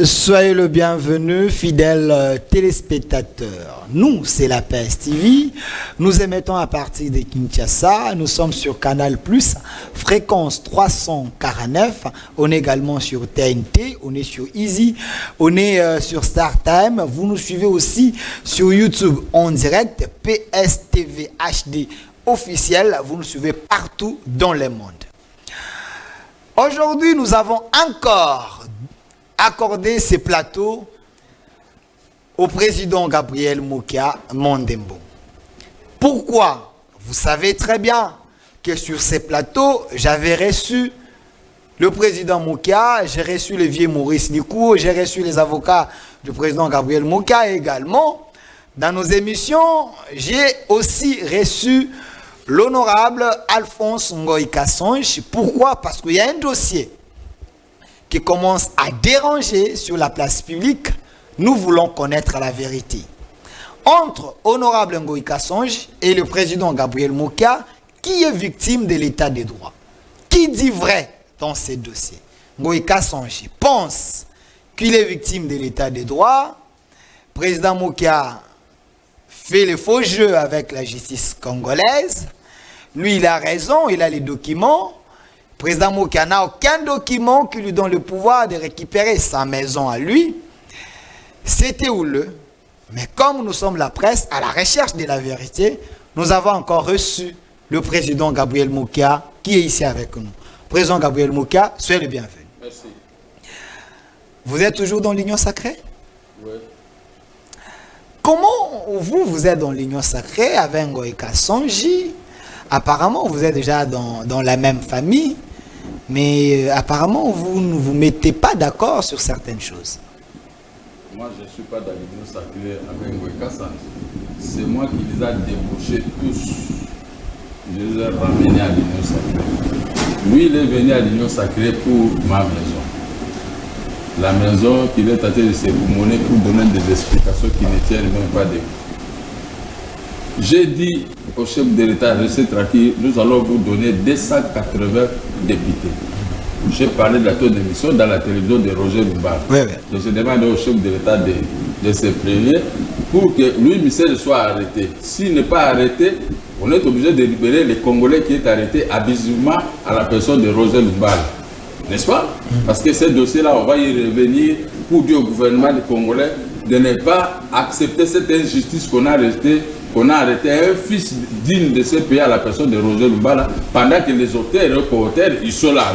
Soyez le bienvenu, fidèles téléspectateurs. Nous, c'est la PS TV. Nous émettons à partir de Kinshasa. Nous sommes sur Canal+, fréquence 349. On est également sur TNT, on est sur Easy, on est sur StarTime. Vous nous suivez aussi sur YouTube en direct, PS TV HD officiel. Vous nous suivez partout dans le monde. Aujourd'hui, nous avons encore accordé ces plateaux au président Gabriel Moukia Mondembo. Pourquoi? Vous savez très bien que sur ces plateaux, j'avais reçu le président Moukia, j'ai reçu le vieux Maurice Nikou, j'ai reçu les avocats du président Gabriel Moukia et également, dans nos émissions, j'ai aussi reçu l'honorable Alphonse Ngoï Kassonge. Pourquoi? Parce qu'il y a un dossier qui commence à déranger sur la place publique. Nous voulons connaître la vérité. Entre honorable Ngoï Kassonge et le président Gabriel Moukia, qui est victime de l'état de droit? Qui dit vrai dans ces dossiers? Ngoï Kassonge pense qu'il est victime de l'état de droit. Président Moukia fait le faux jeu avec la justice congolaise. Lui, il a raison, il a les documents. Président Moukia n'a aucun document qui lui donne le pouvoir de récupérer sa maison à lui. C'était houleux. Mais comme nous sommes la presse à la recherche de la vérité, nous avons encore reçu le président Gabriel Moukia qui est ici avec nous. Président Gabriel Moukia, soyez le bienvenu. Merci. Vous êtes toujours dans l'union sacrée? Oui. Comment vous êtes dans l'union sacrée avec Ngoï Kassonge? Apparemment, vous êtes déjà dans la même famille. Mais apparemment, vous ne vous mettez pas d'accord sur certaines choses. Moi, je ne suis pas dans l'union sacrée avec Ngoï Kassonge. C'est moi qui les ai débauchés tous. Je les ai ramenés à l'union sacrée. Lui, il est venu à l'union sacrée pour ma maison. La maison qu'il est tenté de se monnaie pour donner des explications qui ne tiennent même pas debout. J'ai dit au chef de l'État, restez tranquille, nous allons vous donner 280 députés. J'ai parlé de la taux d'émission dans la télévision de Roger Lumbar. Oui. Je demande au chef de l'État de se prévenir pour que Louis Michel soit arrêté. S'il n'est pas arrêté, on est obligé de libérer les Congolais qui est arrêté abusivement à la personne de Roger Lumbar. N'est-ce pas? Parce que ce dossier-là, on va y revenir pour dire au gouvernement des Congolais de ne pas accepter cette injustice qu'on a arrêté un fils digne de ce pays à la personne de Roger Lumbala, pendant que les auteurs et reporters, ils sont là.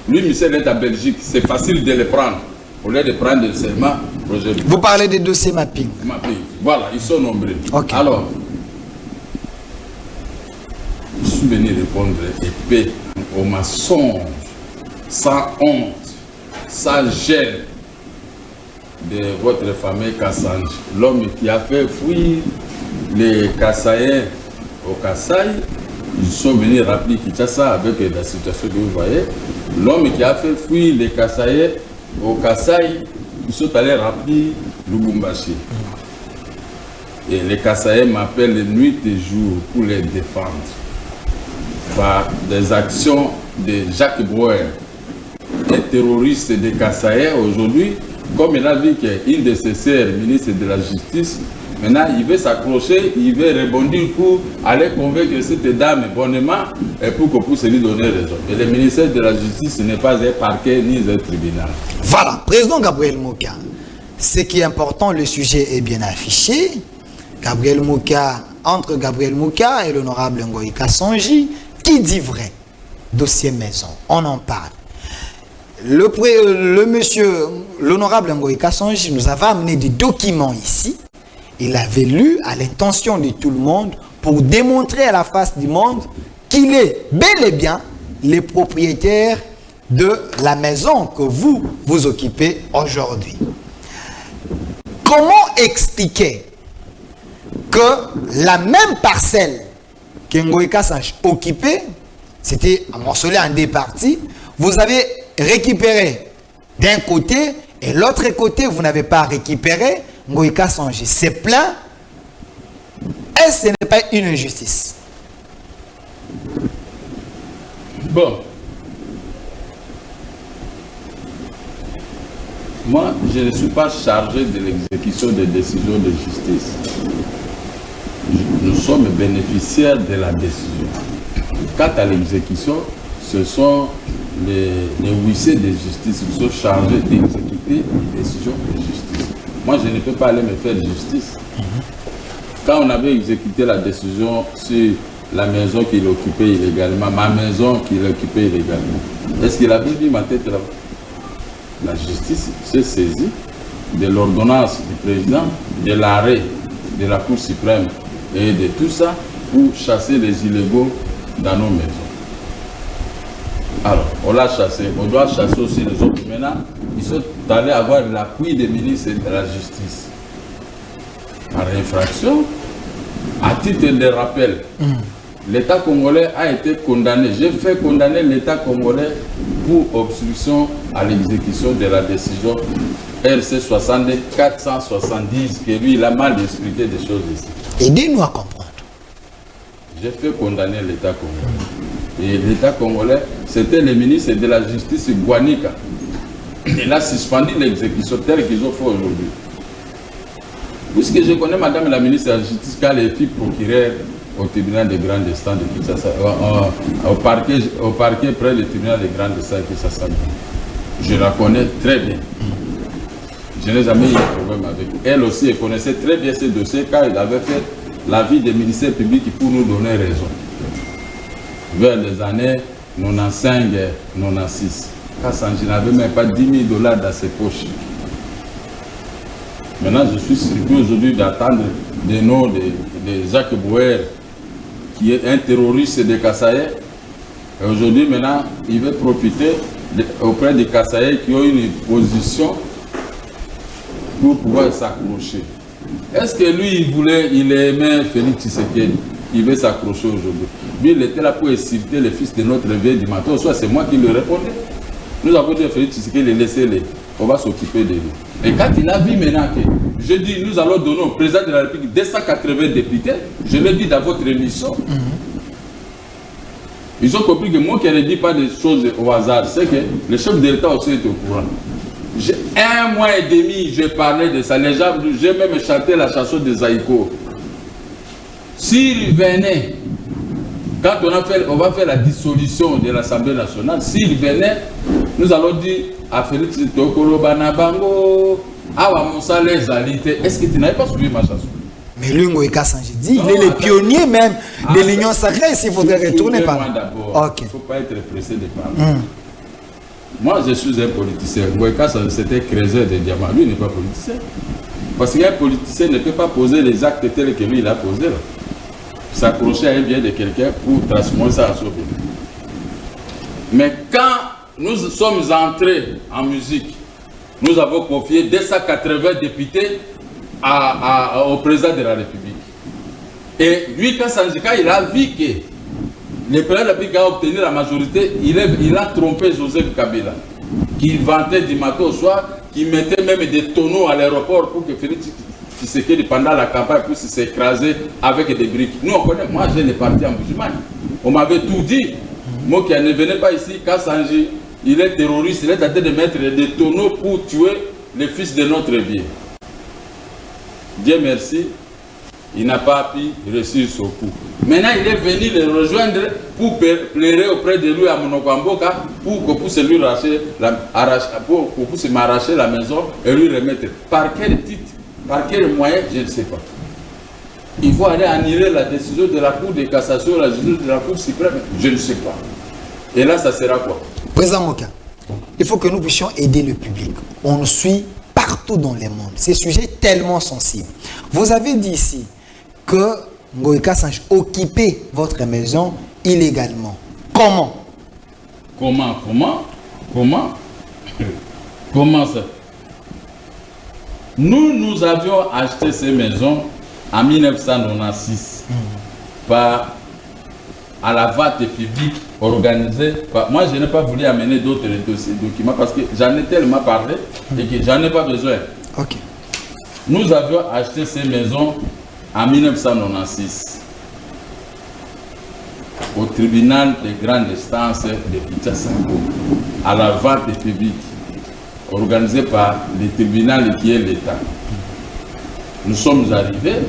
Lui, Michel est en Belgique, c'est facile de les prendre. Au lieu de prendre seulement Roger Lumbala. Vous parlez des dossiers mapping. Voilà, ils sont nombreux. Okay. Alors, je suis venu répondre épais aux mensonges, sans honte, sans gêne de votre famille Kassonge, l'homme qui a fait fuir les Kassaïens au Kassai. Ils sont venus rappeler Kinshasa avec la situation que vous voyez. L'homme qui a fait fuir les Kassaïens au Kassai, ils sont allés rappeler Lubumbashi. Et les Kassaïens m'appellent nuit et jour pour les défendre par des actions de Jacques Brouwer, un terroriste des Kassaïens aujourd'hui. Comme il a vu qu'une de ses sœurs, ministre de la Justice, maintenant il veut s'accrocher, il veut rebondir pour aller convaincre cette dame bonnement et pour qu'on puisse lui donner raison. Et le ministère de la Justice n'est pas un parquet ni un tribunal. Voilà, président Gabriel Moukia. Ce qui est important, le sujet est bien affiché. Gabriel Moukia, entre Gabriel Moukia et l'honorable Ngoï Kassonge, qui dit vrai? Dossier maison, on en parle. L'honorable Ngoï Kassonge nous avait amené des documents ici. Il avait lu à l'intention de tout le monde pour démontrer à la face du monde qu'il est bel et bien le propriétaire de la maison que vous occupez aujourd'hui. Comment expliquer que la même parcelle que Ngoï Kassonge occupait, c'était morcelé en deux parties, vous avez récupéré d'un côté et l'autre côté, vous n'avez pas récupéré? Ngoï Kassonge s'est plaint. Est-ce que ce n'est pas une injustice? Bon. Moi, je ne suis pas chargé de l'exécution des décisions de justice. Nous sommes bénéficiaires de la décision. Quant à l'exécution, ce sont les huissiers de justice qui sont chargés d'exécuter les décisions de justice. Moi, je ne peux pas aller me faire justice. Quand on avait exécuté la décision sur la maison qu'il occupait illégalement, ma maison qu'il occupait illégalement, est-ce qu'il avait vu ma tête là-bas? La justice s'est saisie de l'ordonnance du président, de l'arrêt de la Cour suprême et de tout ça pour chasser les illégaux dans nos maisons. Alors, on l'a chassé, on doit chasser aussi les autres. Maintenant, ils sont allés avoir l'appui des ministres de la Justice. Par infraction, à titre de rappel, l'État congolais a été condamné. J'ai fait condamner l'État congolais pour obstruction à l'exécution de la décision RC 470, que lui, il a mal expliqué des choses ici. Aidez-nous à comprendre. J'ai fait condamner l'État congolais. Et l'État congolais, c'était le ministre de la Justice, Guanika. Il a suspendu l'exécution telle qu'ils ont fait aujourd'hui. Puisque je connais Madame la ministre de la Justice, quand elle est procureur au tribunal de grande instance de Kinshasa, au parquet près du tribunal de grande instance de Kinshasa. Je la connais très bien. Je n'ai jamais eu de problème avec elle. Elle aussi, elle connaissait très bien ces dossiers quand elle avait fait l'avis des ministères publics pour nous donner raison. Vers les années 95-96. Kassanji n'avait même pas $10 000 dans ses poches. Maintenant, je suis surpris aujourd'hui d'attendre des noms de Jacques Bouer, qui est un terroriste de Kassaye. Et aujourd'hui, maintenant, il veut profiter auprès des Kassaye qui ont une position pour pouvoir s'accrocher. Est-ce que lui, il aimait Félix Tshisekedi? Il veut s'accrocher aujourd'hui. Lui, il était là pour insulter le fils de notre vieil du matin. Soit c'est moi qui lui répondais. Nous avons dit à Félix Tshisekedi, laissez-les. On va s'occuper de lui. Et quand il a vu maintenant que je dis, nous allons donner au président de la République 280 députés, je l'ai dit dans votre émission. Ils ont compris que moi qui ne dis pas des choses au hasard, c'est que le chef de l'État aussi est au courant. J'ai 1 mois et demi, je parlais de ça. Les gens, j'ai même chanté la chanson de Zaïko. S'il venait, quand on va faire la dissolution de l'Assemblée nationale, s'il venait, nous allons dire à Félix Tokolo Banabango, Awa Moussa les alités. Est-ce que tu n'avais pas suivi ma chanson? Mais lui, Kassanji dit, il est le pionnier même de l'Union sacrée, s'il faudrait retourner par là. Il ne faut pas être pressé de parler. Moi, je suis un politicien. Ngoïka, c'était créateur de diamants. Lui, il n'est pas politicien. Parce qu'un politicien ne peut pas poser les actes tels que lui, il a posé. S'accrocher à un bien de quelqu'un pour transformer ça à son bien. Mais quand nous sommes entrés en musique, nous avons confié 280 députés au président de la République. Et lui, quand Sanjika, il a vu que le président de la République a obtenu la majorité, il a trompé Joseph Kabila, qui vantait du matin au soir, qui mettait même des tonneaux à l'aéroport pour que Félix Tshisekedi, pendant la campagne, puisse s'écraser avec des briques. Nous, on connaît, moi j'ai les partis en musulman. On m'avait tout dit. Moi qui ne venais pas ici, Kassanji, il est terroriste, il est en train de mettre des tonneaux pour tuer les fils de notre vie. Dieu merci, il n'a pas pu réussir son coup. Maintenant, il est venu le rejoindre pour pleurer auprès de lui à Monokwamboka pour qu'on puisse lui m'arracher la maison et lui remettre. Par quel titre, par quel moyen, je ne sais pas. Il faut aller annuler la décision de la Cour de cassation, la décision de la Cour suprême, je ne sais pas. Et là, ça sera quoi? Président Moka, il faut que nous puissions aider le public. On nous suit partout dans le monde. C'est un sujet tellement sensible. Vous avez dit ici que Ngoïka Sanj occupait votre maison illégalement. Comment? Comment ça? Nous avions acheté ces maisons en 1996 à la vente publique organisée. Moi, je n'ai pas voulu amener d'autres documents parce que j'en ai tellement parlé et que j'en ai pas besoin. Ok. Nous avions acheté ces maisons en 1996 au tribunal de grande instance de Kinshasa à la vente publique organisé par le tribunal qui est l'État. Nous sommes arrivés.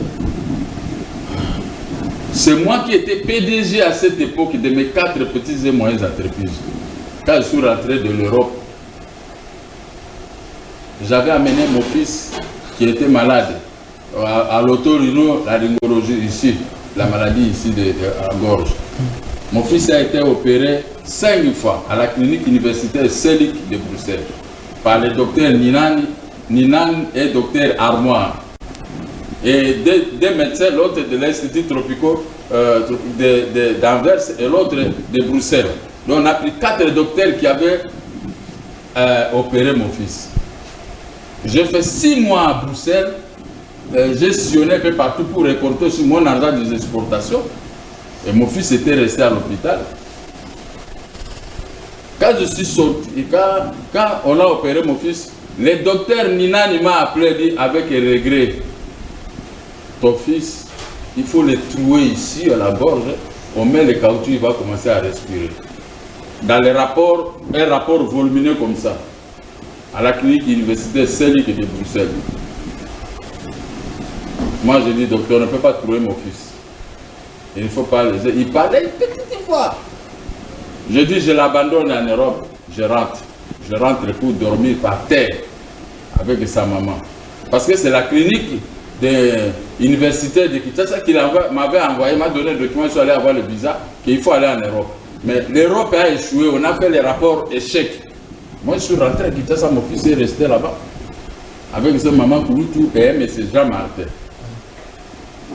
C'est moi qui étais PDG à cette époque de mes 4 petites et moyennes entreprises. Quand je suis rentré de l'Europe, j'avais amené mon fils qui était malade à l'otorhinolaryngologie ici, la maladie ici de la gorge. Mon fils a été opéré 5 fois à la clinique universitaire Selig de Bruxelles par le docteur Ninan et docteur Armoire. Et des médecins, l'autre de l'Institut Tropico d'Anvers et l'autre de Bruxelles. Donc on a pris 4 docteurs qui avaient opéré mon fils. J'ai fait 6 mois à Bruxelles. J'ai sillonné un peu partout pour récolter sur mon argent des exportations. Et mon fils était resté à l'hôpital. Quand je suis sorti, et quand on a opéré mon fils, le docteur Ninan m'a appelé et dit avec regret, ton fils, il faut le trouer ici à la gorge, on met le caoutchouc, il va commencer à respirer. Dans les rapports, un rapport volumineux comme ça, à la clinique universitaire Selig de Bruxelles. Moi, j'ai dit, docteur, on ne peut pas trouver mon fils. Il ne faut pas les... Il parlait une petite fois. Je dis, je l'abandonne en Europe, je rentre. Je rentre pour dormir par terre avec sa maman. Parce que c'est la clinique de l'université de Kinshasa qui m'avait envoyé, m'a donné le document, je suis allé avoir le visa, qu'il faut aller en Europe. Mais l'Europe a échoué, on a fait les rapports échecs. Moi, je suis rentré à Kinshasa, mon fils est resté là-bas. Avec sa maman Kouloutou et M. Jean Martin.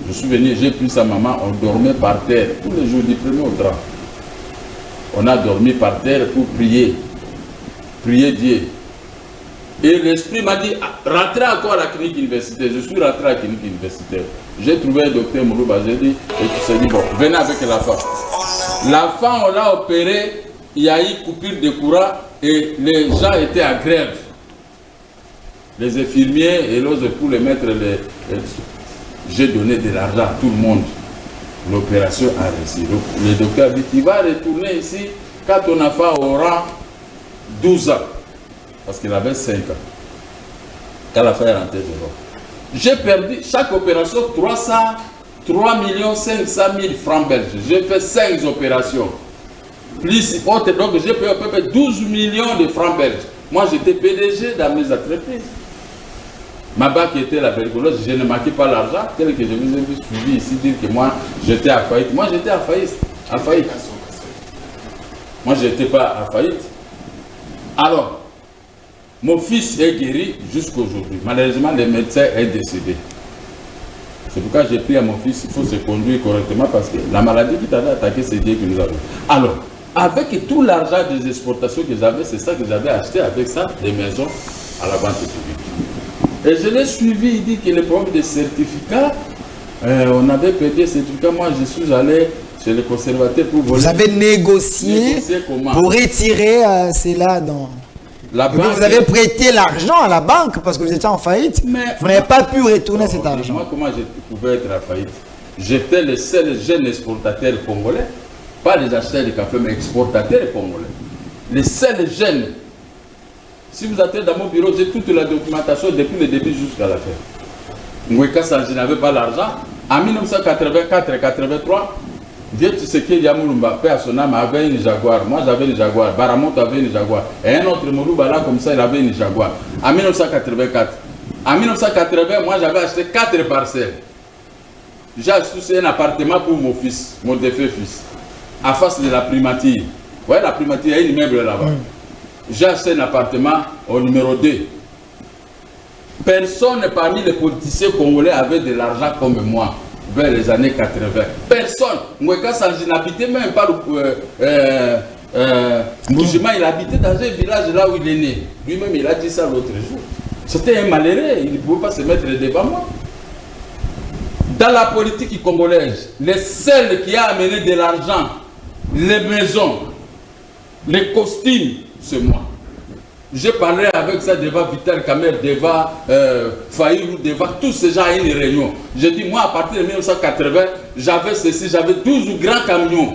Je suis venu, j'ai pris sa maman, on dormait par terre, tous les jours du premier au drap. On a dormi par terre pour prier. Prier Dieu. Et l'esprit m'a dit, rentrez encore à la clinique universitaire. Je suis rentré à la clinique universitaire. J'ai trouvé un docteur Mourouba, j'ai dit, et tu s'est dit, bon, venez avec l'enfant. L'enfant, on l'a opéré, il y a eu coupure de courant et les gens étaient en grève. Les infirmiers et l'autre pour les mettre j'ai donné de l'argent à tout le monde. L'opération a réussi. Le docteur dit, il va retourner ici quand ton enfant aura 12 ans. Parce qu'il avait 5 ans. Quand l'enfant est rentré dehors. J'ai perdu chaque opération 3 500 000 francs belges. J'ai fait 5 opérations. Plus autre, donc j'ai payé à peu près 12 millions de francs belges. Moi j'étais PDG dans mes entreprises. Ma banque était la bergologe, je ne manquais pas l'argent, tel que je vous ai suivi ici dire que moi j'étais à faillite. Moi j'étais à faillite. Moi je n'étais pas à faillite. Alors, mon fils est guéri jusqu'aujourd'hui. Malheureusement, le médecin est décédé. C'est pourquoi j'ai pris à mon fils, il faut se conduire correctement parce que la maladie qui t'avait attaqué, c'est Dieu qui nous a donné. Alors, avec tout l'argent des exportations que j'avais, c'est ça que j'avais acheté avec ça, des maisons à la vente publique. Et je l'ai suivi, il dit que le problème des certificats, on avait payé ce certificat. Moi, je suis allé chez le conservateur pour voler. Vous avez négocié pour retirer cela dans... La banque, vous avez prêté l'argent à la banque parce que vous étiez en faillite. Mais vous n'avez pas pu retourner cet argent. Moi, comment je pouvais être en faillite? J'étais le seul jeune exportateur congolais. Pas les acheteurs de café, mais exportateurs congolais. Les seuls jeunes. Si vous entrez dans mon bureau, j'ai toute la documentation depuis le début jusqu'à la fin. Ngweka Sanji n'avait pas l'argent. En 1984-83, Vieux Tshisekedi Yamulumba, paix à son âme, avait une Jaguar. Moi j'avais une Jaguar. Baramoto avait une Jaguar. Et un autre Moulouba là, comme ça, il avait une Jaguar. En 1984. En 1980, moi j'avais acheté 4 parcelles. J'ai acheté un appartement pour mon fils, mon défunt fils, à face de la primature. Vous voyez la primature, il y a un immeuble là-bas. J'ai acheté un appartement au numéro 2. Personne parmi les politiciens congolais avait de l'argent comme moi, vers les années 80. Personne. Ngweka Sanji n'habitait même pas Mboujima, il habitait dans un village là où il est né. Lui-même, il a dit ça l'autre jour. C'était un malheureux, il ne pouvait pas se mettre devant moi. Dans la politique congolaise, les seuls qui a amené de l'argent, les maisons, les costumes, c'est moi. J'ai parlé avec ça devant Vital Kamer, devant Faïlou, devant tous ces gens à une réunion. J'ai dit, moi, à partir de 1980, j'avais ceci, j'avais 12 grands camions.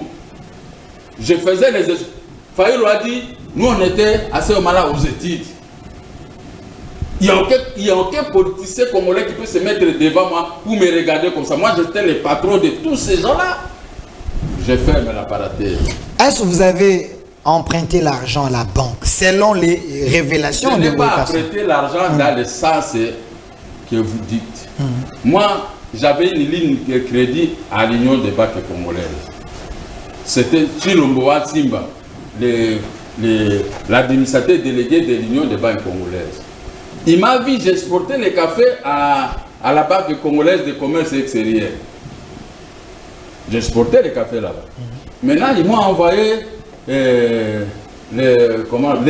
Je faisais les... Faïlou a dit, nous, on était à ce moment-là aux études. Il n'y a aucun politicien congolais qui peut se mettre devant moi pour me regarder comme ça. Moi, j'étais le patron de tous ces gens-là. Je ferme l'appareil. Est-ce que vous avez emprunté l'argent à la banque selon les révélations je de n'ai pas Bokasso? emprunté l'argent dans le sens que vous dites. Moi, j'avais une ligne de crédit à l'Union des banques congolaises. C'était Chilomboa Simba, l'administrateur délégué de l'Union des banques congolaises. Il m'a vu, j'exportais les cafés à la Banque congolaise de commerce extérieur. J'exportais les cafés là-bas. Maintenant, ils m'ont envoyé les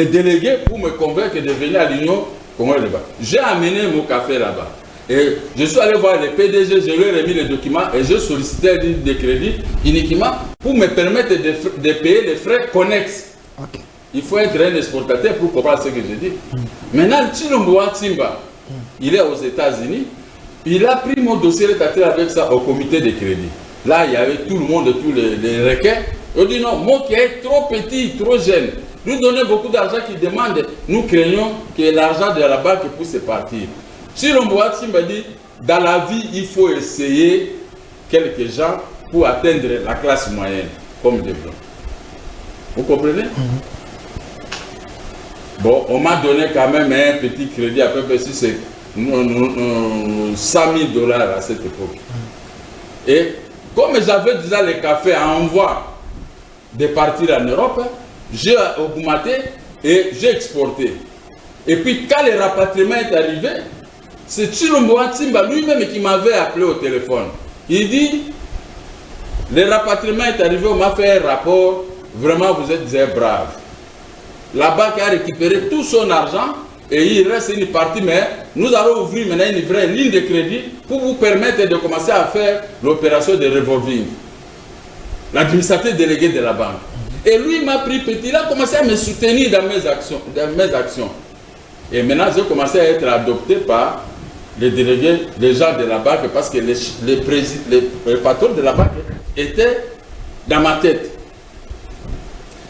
délégués pour me convaincre de venir à l'Union congolaise des banques. J'ai amené mon café là-bas. Et je suis allé voir les PDG, je leur ai mis les documents et je sollicitais une ligne de crédit uniquement pour me permettre de payer les frais connexes. Okay. Il faut être un exportateur pour comprendre ce que je dis. Maintenant, Chilomboa Simba, il est aux États-Unis, il a pris mon dossier relatif avec ça au comité de crédit. Là, il y avait tout le monde, tous les requins. Il dit non, moi qui est trop petit, trop jeune, nous donnons beaucoup d'argent qui demande, nous craignons que l'argent de la banque puisse partir. Chilomboa Simba dit, dans la vie, il faut essayer quelques gens pour atteindre la classe moyenne, comme des blancs. Vous comprenez? Bon, on m'a donné quand même un petit crédit, à peu près si c'est 100 000 $ à cette époque. Et comme j'avais déjà les cafés à envoi de partir en Europe, j'ai augmenté et j'ai exporté. Et puis quand le rapatriement est arrivé, c'est Chilomboa Simba lui-même qui m'avait appelé au téléphone. Il dit, le rapatriement est arrivé, on m'a fait un rapport, vraiment vous êtes des braves. La banque a récupéré tout son argent et il reste une partie, mais nous allons ouvrir maintenant une vraie ligne de crédit pour vous permettre de commencer à faire l'opération de revolving. L'administrateur délégué de la banque. Et lui m'a pris petit, il a commencé à me soutenir dans mes actions. Et maintenant, j'ai commencé à être adopté par les délégués, les gens de la banque, parce que les patrons de la banque étaient dans ma tête.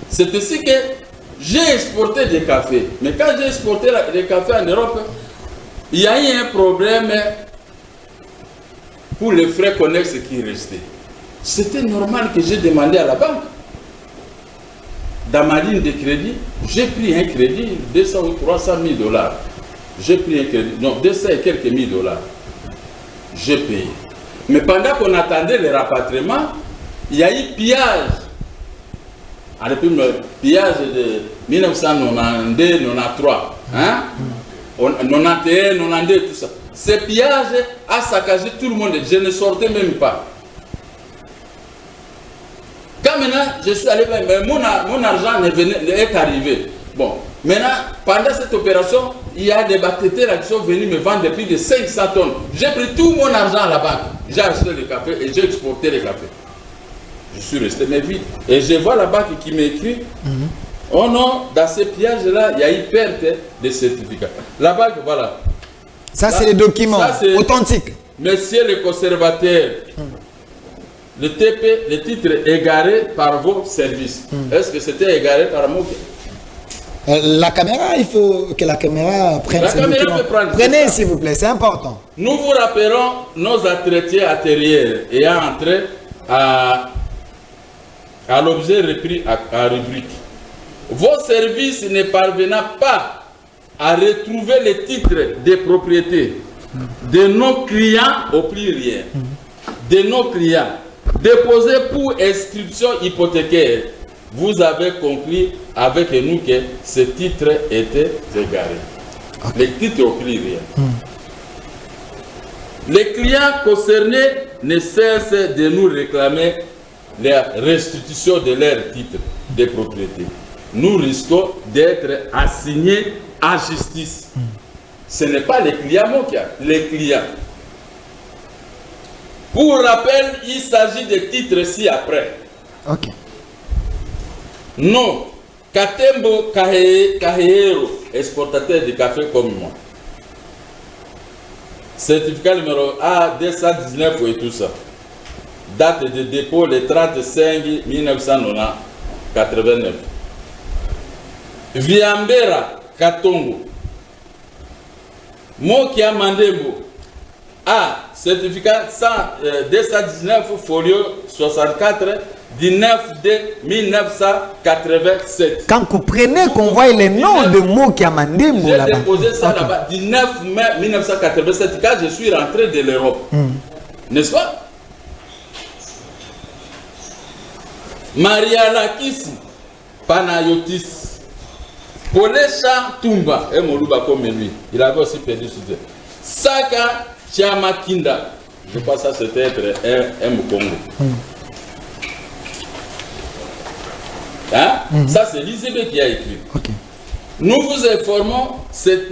C'est ainsi que j'ai exporté des cafés. Mais quand j'ai exporté les cafés en Europe, il y a eu un problème pour les frais connexes qui restaient. C'était normal que j'ai demandé à la banque. Dans ma ligne de crédit, j'ai pris un crédit de 200 ou 300 000 $. J'ai pris un crédit, non, 200 et quelques mille $. J'ai payé. Mais pendant qu'on attendait le rapatriement, il y a eu pillage. Depuis le pillage de 1992, 93, hein? 91, 92, tout ça. Ce pillage a saccagé tout le monde. Je ne sortais même pas. Quand maintenant je suis allé, mon argent est arrivé. Bon, maintenant, pendant cette opération, il y a des bâtisseurs qui sont venus me vendre plus de 500 tonnes. J'ai pris tout mon argent à la banque. J'ai acheté le café et j'ai exporté le café. Je suis resté mais vite. Et je vois la banque qui m'écrit, oh non, dans ces pillages-là, il y a eu perte de certificats. La banque, voilà. Ça, c'est les documents authentiques. Monsieur le conservateur, le TP, le titre égaré par vos services. Est-ce que c'était égaré par moi? La caméra, il faut que la caméra prenne la ces caméra documents. peut prendre. Prenez, s'il vous plaît, c'est important. Nous vous rappelons nos entretiens antérieurs ayant entré à l'objet repris à rubrique. Vos services ne parvenant pas à retrouver les titres de propriété de nos clients au pluriel, de nos clients déposés pour inscription hypothécaire, vous avez conclu avec nous que ces titres étaient égarés. Okay. Les titres au pluriel. Les clients concernés ne cessent de nous réclamer la restitution de leurs titres de propriété. Nous risquons d'être assignés à justice. Ce n'est pas les clients, mon cas, les clients. Pour rappel, il s'agit de titres ci-après. Ok. Non, Katembo Kahero, exportateur de café comme moi. Certificat numéro A219 et tout ça. Date de dépôt le 35 1989. Viambera Katongo. Mokia Mandembo a certificat 219 folio 64 du 9 de 1987. Quand vous prenez, qu'on voit les noms de Mokia Mandembo j'ai là-bas. déposé ça là-bas du 9 mai 1987 quand je suis rentré de l'Europe. N'est-ce pas? Marianakis Panayotis Polesha Tumba et Moluba comme lui. Il avait aussi perdu ce Dieu. Saka Chiamakinda. Je pense que ça c'était être un Mukongo. Hein? Ça c'est l'ICB qui a écrit. Okay. Nous vous informons, ces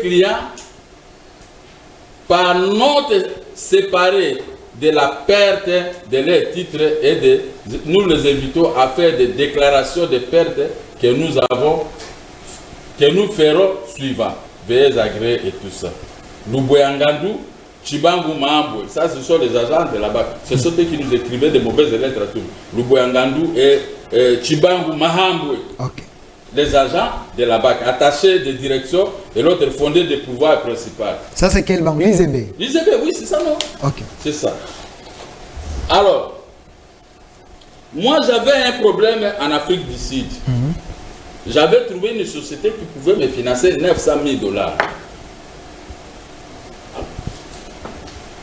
clients par note séparée de la perte de leurs titres et nous les invitons à faire des déclarations de perte que nous ferons suivant. Veuillez agréer et tout ça. Luboyangandu, Chibangu Mahambwe, ça ce sont les agents de la BAC. Ce sont eux qui nous écrivaient des mauvaises lettres à tout. Luboyangandu et Chibangu Mahambwe. Okay. Les agents de la BAC, attachés de direction et l'autre fondé de pouvoir principal. Ça c'est quelle banque? L'ICB. L'ICB, oui, c'est ça, non? Ok. C'est ça. Alors, moi j'avais un problème en Afrique du Sud. J'avais trouvé une société qui pouvait me financer 900 000 $.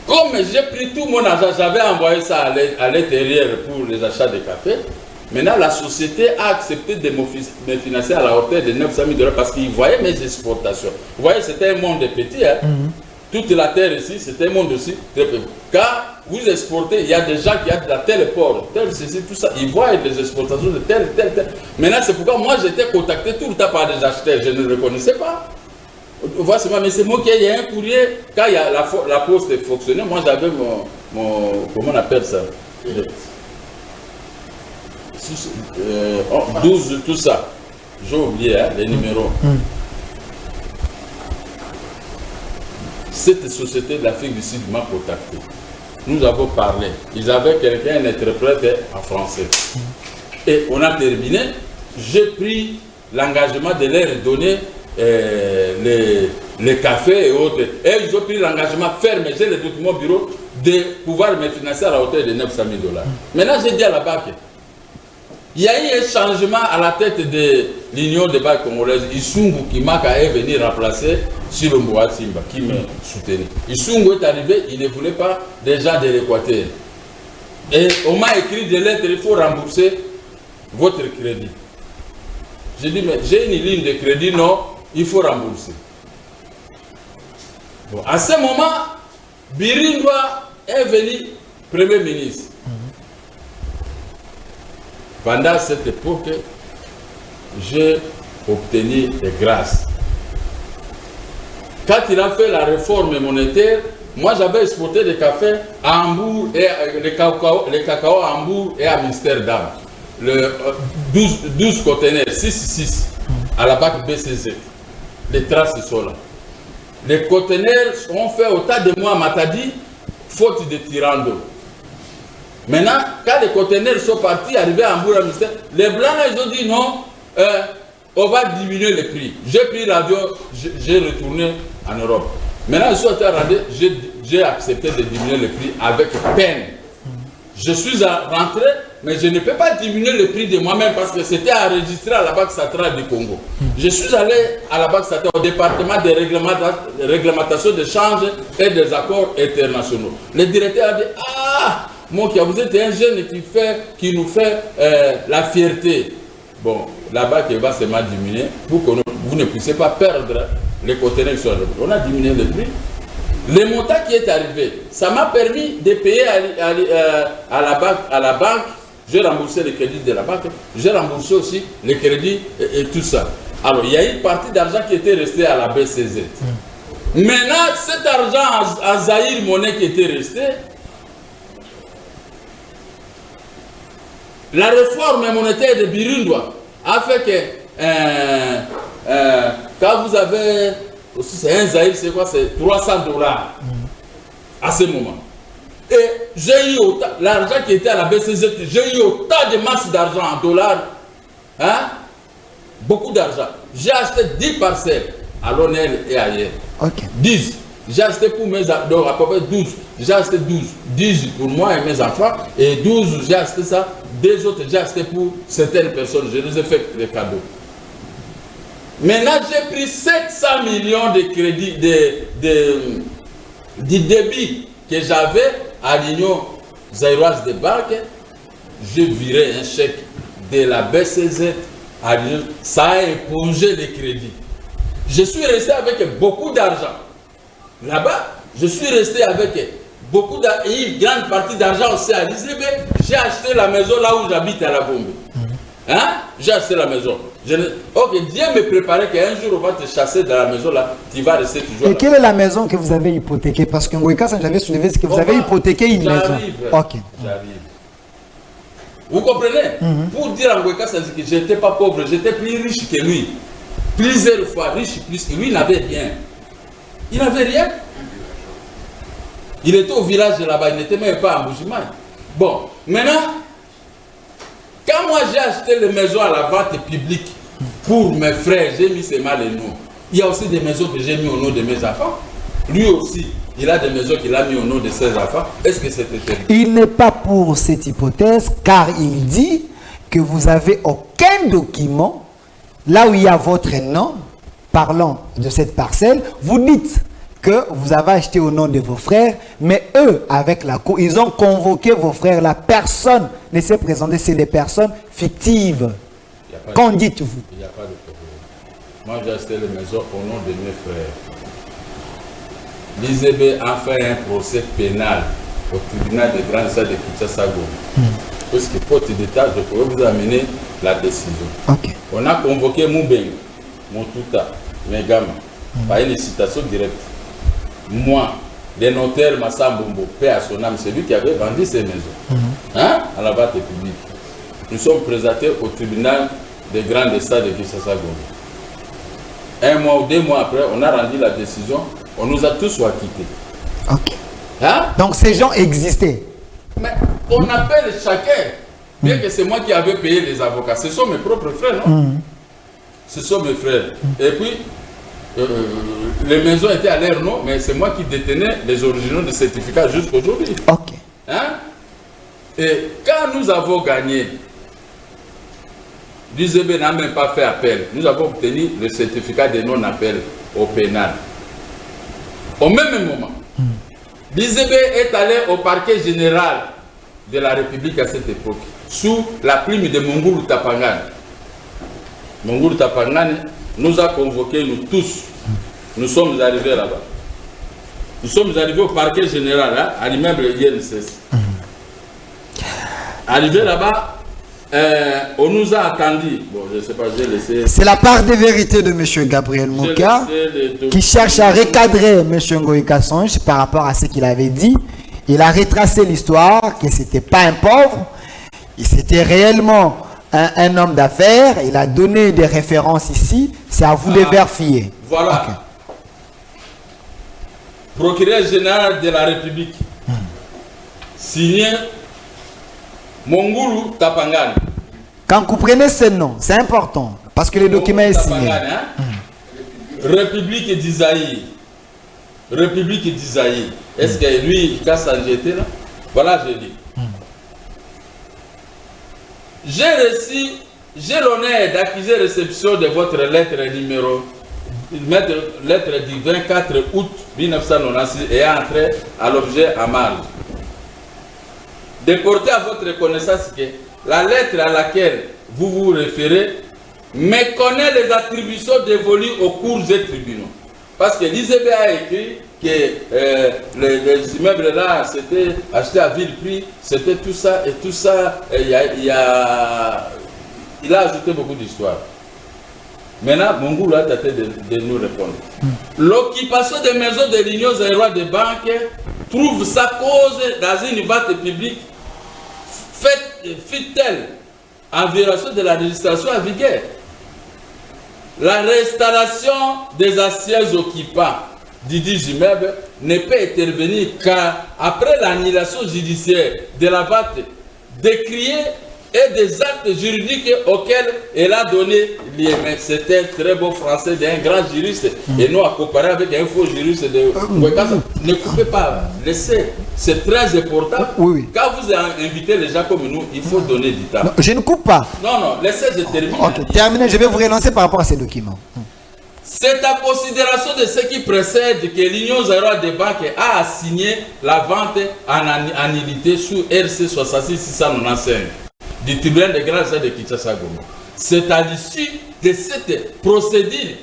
Comme j'ai pris tout mon argent, j'avais envoyé ça à l'intérieur pour les achats de café. Maintenant, la société a accepté de me financer à la hauteur de 900 000 $ parce qu'ils voyaient mes exportations. Vous voyez, c'était un monde petit. Hein? Toute la terre ici, c'était un monde aussi très petit. Car vous exportez, il y a des gens qui ont de tel port, tel ceci, tout ça. Ils voient les exportations de tel. Maintenant, c'est pourquoi moi, j'étais contacté tout le temps par des acheteurs. Je ne le reconnaissais pas. Voici, mais c'est moi qui ai un courrier. Quand il y a la poste fonctionnait, moi, j'avais mon comment on appelle ça? 12, tout ça. J'ai oublié hein, les numéros. Cette société de l'Afrique du Sud m'a contacté. Nous avons parlé. Ils avaient quelqu'un, un interprète en français. Et on a terminé. J'ai pris l'engagement de leur donner les cafés et autres. Et ils ont pris l'engagement ferme, j'ai le document au bureau, de pouvoir me financer à la hauteur de 900 000 $. Maintenant, j'ai dit à la BAC, il y a eu un changement à la tête de l'Union des banques congolaises. Isungu qui m'a venir remplacer Silombo Simba, qui me soutenait. Isungu est arrivé, il ne voulait pas des gens de l'Équateur. Et on m'a écrit des lettres, il faut rembourser votre crédit. J'ai dit, mais j'ai une ligne de crédit, non, il faut rembourser. Bon, à ce moment, Birindwa est venu Premier ministre. Pendant cette époque, j'ai obtenu des grâces. Quand il a fait la réforme monétaire, moi j'avais exporté des cafés à Hambourg et les cacao à Hambourg et à Amsterdam. 12 conteneurs, 6 à la BAC BCZ. Les traces sont là. Les conteneurs ont fait autant de mois à Matadi, faute de tirant d'eau. Maintenant, quand les conteneurs sont partis, arrivés à Hambourg, les Blancs, là, ils ont dit non, on va diminuer les prix. J'ai pris l'avion, j'ai retourné en Europe. Maintenant, je suis rentré, j'ai accepté de diminuer les prix avec peine. Je suis rentré, mais je ne peux pas diminuer le prix de moi-même parce que c'était enregistré à la Banque centrale du Congo. Je suis allé à la Banque centrale, au département de réglementation de change et des accords internationaux. Le directeur a dit, ah, Mokia, vous êtes un jeune qui nous fait la fierté. Bon, là-bas, qui va seulement diminuer pour que vous ne puissiez pas perdre les conteneurs sur le prix. On a diminué le prix. Le montant qui est arrivé, ça m'a permis de payer à la banque. J'ai remboursé les crédits de la banque. J'ai remboursé aussi les crédits et tout ça. Alors, il y a une partie d'argent qui était restée à la BCZ. Maintenant, cet argent à Zaïre, monnaie qui était resté, la réforme monétaire de Birindwa a fait que quand vous avez, c'est un Zaïre, c'est quoi? C'est 300 $ à ce moment. Et j'ai eu autant, l'argent qui était à la BCZ, j'ai eu autant de masse d'argent en dollars, hein? Beaucoup d'argent. J'ai acheté 10 parcelles à l'honneur et ailleurs. Ok. 10. J'ai acheté pour mes enfants, donc à peu près 12. J'ai acheté 12. 10 pour moi et mes enfants. Et 12, j'ai acheté ça. 2 autres, j'ai acheté pour certaines personnes. Je les ai fait des cadeaux. Maintenant, j'ai pris 700 millions de crédits, du débit que j'avais à l'Union zaïroise de banque. J'ai viré un chèque de la BCZ à l'Union. Ça a épongé les crédits. Je suis resté avec beaucoup d'argent. Là-bas, je suis resté avec beaucoup d'argent, une grande partie d'argent aussi à l'ICB. J'ai acheté la maison là où j'habite à la Bombe. Hein? J'ai acheté la maison. Ok, Dieu me préparait qu'un jour on va te chasser dans la maison là, tu vas rester toujours. Et quelle est la maison que vous avez hypothéquée? Parce que Ngoïka, ça j'avais soulevé, c'est que vous avez hypothéqué une maison. Ok. J'arrive. Vous comprenez? Pour dire à Ngoïka, ça dit que je n'étais pas pauvre, j'étais plus riche que lui. Plusieurs fois riche, plus que lui, il n'avait rien. Il n'avait rien. Il était au village de là-bas, il n'était même pas à Mbujimaï. Bon, maintenant, quand moi j'ai acheté les maisons à la vente publique pour mes frères, j'ai mis seulement les noms. Il y a aussi des maisons que j'ai mis au nom de mes enfants. Lui aussi, il a des maisons qu'il a mis au nom de ses enfants. Est-ce que c'était terrible? Il n'est pas pour cette hypothèse car il dit que vous n'avez aucun document là où il y a votre nom parlant de cette parcelle. Vous dites que vous avez acheté au nom de vos frères, mais eux, avec la cour, ils ont convoqué vos frères. La personne ne s'est présentée, c'est des personnes fictives. Qu'en dites-vous? Il n'y a pas de problème. Moi, j'ai acheté les maisons au nom de mes frères. L'ICB a fait un procès pénal au tribunal de grande salle de Kinshasa. Parce que faute d'état, je pourrais vous amener la décision. Okay. On a convoqué Moubeng, Montouta, Megama, par une citation directe. Moi, le notaire Massambombo, paix à son âme, c'est lui qui avait vendu ces maisons hein, à la vente publique. Nous sommes présentés au tribunal de grande salle de Kinshasa. Un mois ou 2 mois après, on a rendu la décision, on nous a tous acquittés. Ok. Hein? Donc ces gens existaient. Mais on appelle chacun, bien que c'est moi qui avais payé les avocats. Ce sont mes propres frères, non? Ce sont mes frères. Et puis, les maisons étaient à leur nom, mais c'est moi qui détenais les originaux de certificats jusqu'aujourd'hui. Ok. Hein? Et quand nous avons gagné, l'ICB n'a même pas fait appel. Nous avons obtenu le certificat de non-appel au pénal. Au même moment, l'ICB est allé au parquet général de la République à cette époque, sous la plume de Monguru Tapangan. Monguru Tapangan nous a convoqués, nous tous. Nous sommes arrivés là-bas. Nous sommes arrivés au parquet général, hein, à l'immeuble INSS. Arrivés là-bas, on nous a attendu. Bon, je ne sais pas, j'ai laissé. C'est la part des vérités de M. Gabriel Mouka qui cherche à recadrer M. Ngoïka Songe par rapport à ce qu'il avait dit. Il a retracé l'histoire, que ce n'était pas un pauvre, c'était réellement un homme d'affaires. Il a donné des références ici. C'est à vous de vérifier. Voilà. Okay. Procureur général de la République. Signé Monguru Tapangan. Quand vous prenez ce nom, c'est important, parce que le document est signé. Hein? République d'Isaïe. République d'Isaïe. Est-ce que lui, il casse à jeter là? Voilà, je dis. J'ai l'honneur d'accuser réception de votre lettre numéro, lettre du 24 août 1996 et entrée à l'objet à marge. De porter à votre connaissance que la lettre à laquelle vous vous référez méconnaît les attributions dévolues aux cours et tribunaux. Parce que l'ICB a écrit que les immeubles là, c'était acheté à vil prix, c'était tout ça et tout ça. Il a ajouté beaucoup d'histoires. Maintenant, Monguru a tenté de nous répondre. L'occupation des maisons de l'Union zaïroise de banque trouve sa cause dans une vente publique fit-elle en violation de la législation en vigueur. La restauration des anciens occupants dudit immeuble ne peut intervenir qu'après l'annulation judiciaire de la vente décriée et des actes juridiques auxquels elle a donné lieu. Mais c'est un très beau français d'un grand juriste. Et nous, à comparer avec un faux juriste de Ouekassa, ne coupez pas, laissez. C'est très important. Oui. Quand vous invitez les gens comme nous, il faut donner du temps. Non, je ne coupe pas. Non, laissez, je termine. Ok, terminé, je vais vous relancer par rapport à ces documents. C'est à considération de ce qui précède que l'Union Zaïroise des banques a assigné la vente en annulité sous RC 66-695 du tribunal de grande instance de Kinshasa-Goma. C'est à l'issue de cette procédure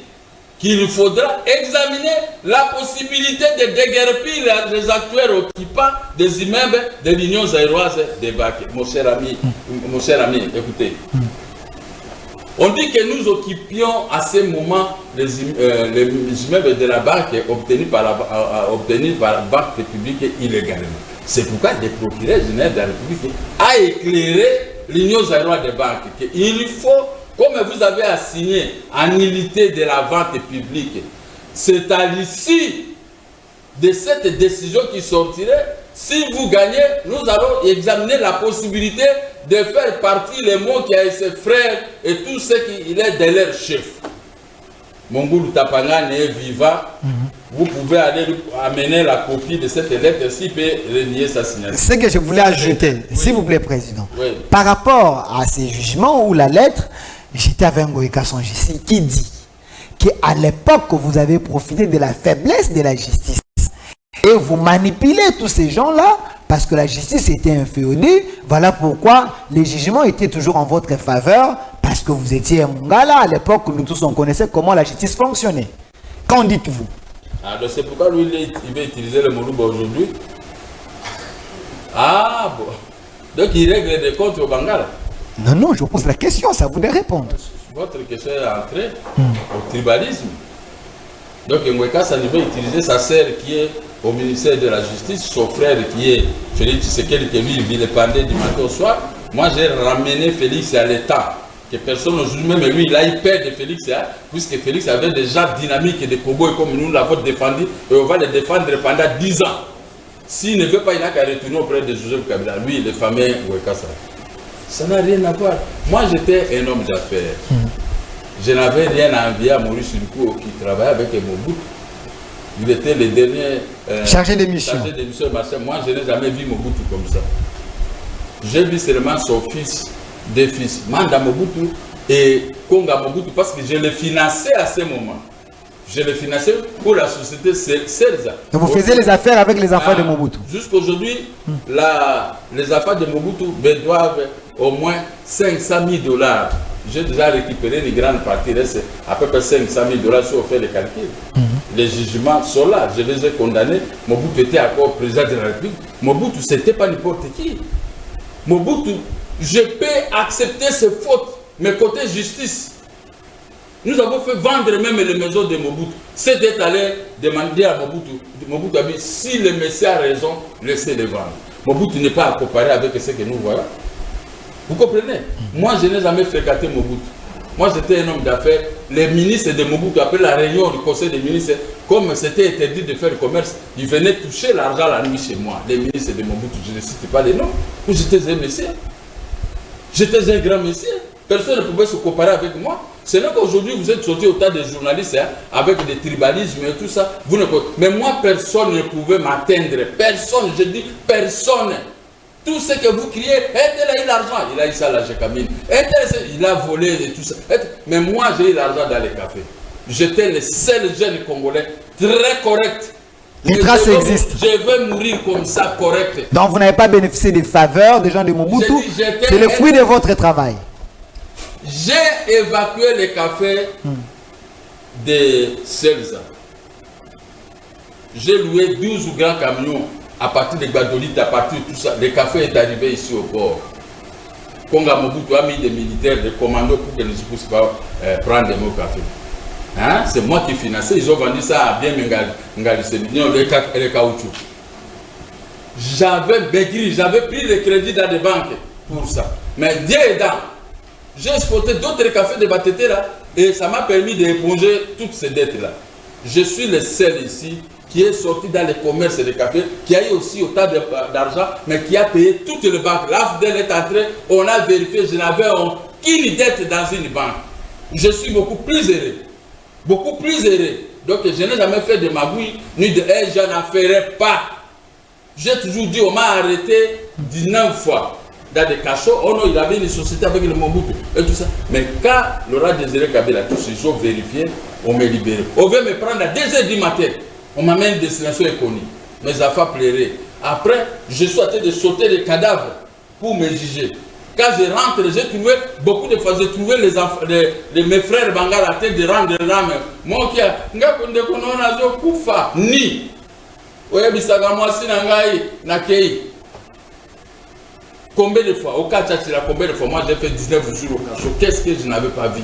qu'il faudra examiner la possibilité de déguerpir les actuels occupants des immeubles de l'Union Zaïroise des banques. Mon cher ami, écoutez. On dit que nous occupions à ce moment les immeubles de la banque obtenus par la banque république illégalement. C'est pourquoi le procureur général de la République a éclairé l'Union Zaïroise des banques qu'il faut, comme vous avez assigné en nullité de la vente publique, c'est à l'issue de cette décision qui sortirait. Si vous gagnez, nous allons examiner la possibilité de faire partie les mots qui a ses frères et tout ce qui est de leur chef. Mongoulou Tapangane est vivant. Vous pouvez aller amener la copie de cette lettre s'il peut renier sa signature. Ce que je voulais ajouter, s'il vous plaît, Président, oui. Par rapport à ces jugements ou la lettre, j'étais avec Ngoïka Songissi qui dit qu'à l'époque, vous avez profité de la faiblesse de la justice. Et vous manipulez tous ces gens-là parce que la justice était inféodée. Voilà pourquoi les jugements étaient toujours en votre faveur parce que vous étiez Mongala. À l'époque, nous tous on connaissait comment la justice fonctionnait. Qu'en dites-vous? Alors c'est pourquoi lui, il va utiliser le Moluba aujourd'hui. Ah bon. Donc il règle des comptes au Bangala. Non, je vous pose la question, ça vous de répondre. Votre question est entrée au tribalisme. Donc Ngoïka ne veut utiliser sa sœur qui est au ministère de la Justice, son frère qui est Félix Tshisekedi, qui lui il dépendait du matin au soir. Moi j'ai ramené Félix à l'État, que personne ne joue, même lui il a eu peur de Félix, puisque Félix avait des gens dynamiques et des cowboys comme nous l'avons défendu, et on va les défendre pendant 10 ans. S'il ne veut pas, il n'a qu'à retourner auprès de Joseph Kabila, lui le fameux Ngoïka. Ça n'a rien à voir. Moi j'étais un homme d'affaires. Je n'avais rien à envier à Maurice Luko qui travaillait avec Mobutu. Il était le dernier chargé de mission. Moi, je n'ai jamais vu Mobutu comme ça. J'ai vu seulement son fils, deux fils, Manda Mobutu et Konga Mobutu, parce que je le finançais à ce moment. Je le finançais pour la société CELSA. Donc vous faisiez les affaires avec les enfants de Mobutu. Jusqu'aujourd'hui, les affaires de Mobutu me doivent au moins 500 000 $. J'ai déjà récupéré une grande partie, c'est à peu près 500 000 $ si on fait les calculs. Les jugements sont là, je les ai condamnés. Mobutu était encore président de la République. Mobutu, ce n'était pas n'importe qui. Mobutu, je peux accepter ses fautes, mais côté justice, nous avons fait vendre même les maisons de Mobutu. C'était allé demander à Mobutu. Mobutu a dit, si le monsieur a raison, laissez-les vendre. Mobutu n'est pas à comparer avec ce que nous voyons. Vous comprenez? Moi, je n'ai jamais fréquenté Mobutu. Moi, j'étais un homme d'affaires. Les ministres de Mobutu, après la réunion du conseil des ministres, comme c'était interdit de faire commerce, ils venaient toucher l'argent la nuit chez moi. Les ministres de Mobutu, je ne cite pas les noms. J'étais un monsieur. J'étais un grand monsieur. Personne ne pouvait se comparer avec moi. C'est là qu'aujourd'hui, vous êtes sortis au tas de journalistes avec des tribalismes et tout ça. Vous ne... Mais moi, personne ne pouvait m'atteindre. Personne, je dis personne. Tout ce que vous criez, Intel a eu l'argent, il a eu ça à la Gécamine. Il a volé et tout ça. Mais moi, j'ai eu l'argent dans les cafés. J'étais le seul jeune Congolais très correct. Les traces existent. Je veux mourir comme ça, correct. Donc vous n'avez pas bénéficié des faveurs des gens de Mobutu. C'est le fruit de votre travail. J'ai évacué les cafés de Selza. J'ai loué 12 grands camions. À partir de Gbadolite, à partir de tout ça, le café est arrivé ici au port. Konga Mobutu a mis des militaires, des commandos pour que ne se puissent pas prendre de mon café. Hein? C'est moi qui finançais, ils ont vendu ça à bien le caoutchouc. J'avais maigri, j'avais pris le crédit dans des banques pour ça. Mais Dieu aidant, j'ai exporté d'autres cafés de Batete là et ça m'a permis d'éponger toutes ces dettes là. Je suis le seul ici qui est sorti dans les commerces de café, qui a eu aussi autant d'argent, mais qui a payé toutes les banques. L'AFDEL est entré, on a vérifié, je n'avais aucune dette dans une banque. Je suis beaucoup plus heureux. Beaucoup plus heureux. Donc je n'ai jamais fait de magouille, ni de hey, je n'en ferai pas. J'ai toujours dit, on m'a arrêté 19 fois dans des cachots. Oh non, il avait une société avec le Mobutu et tout ça. Mais quand Laurent Désiré Kabila, tous ils ont vérifié, on m'a libéré. On veut me prendre à 2h du matin. On m'amène des destination économique. Mes affaires pleuraient. Après, je suis en train de sauter des cadavres pour me juger. Quand je rentre, j'ai trouvé beaucoup de fois, j'ai trouvé mes frères Bangal à tête de rendre l'âme. Moi qui a ni. Combien de fois, au cas combien de fois, moi j'ai fait 19 jours au cachot, qu'est-ce que je n'avais pas vu?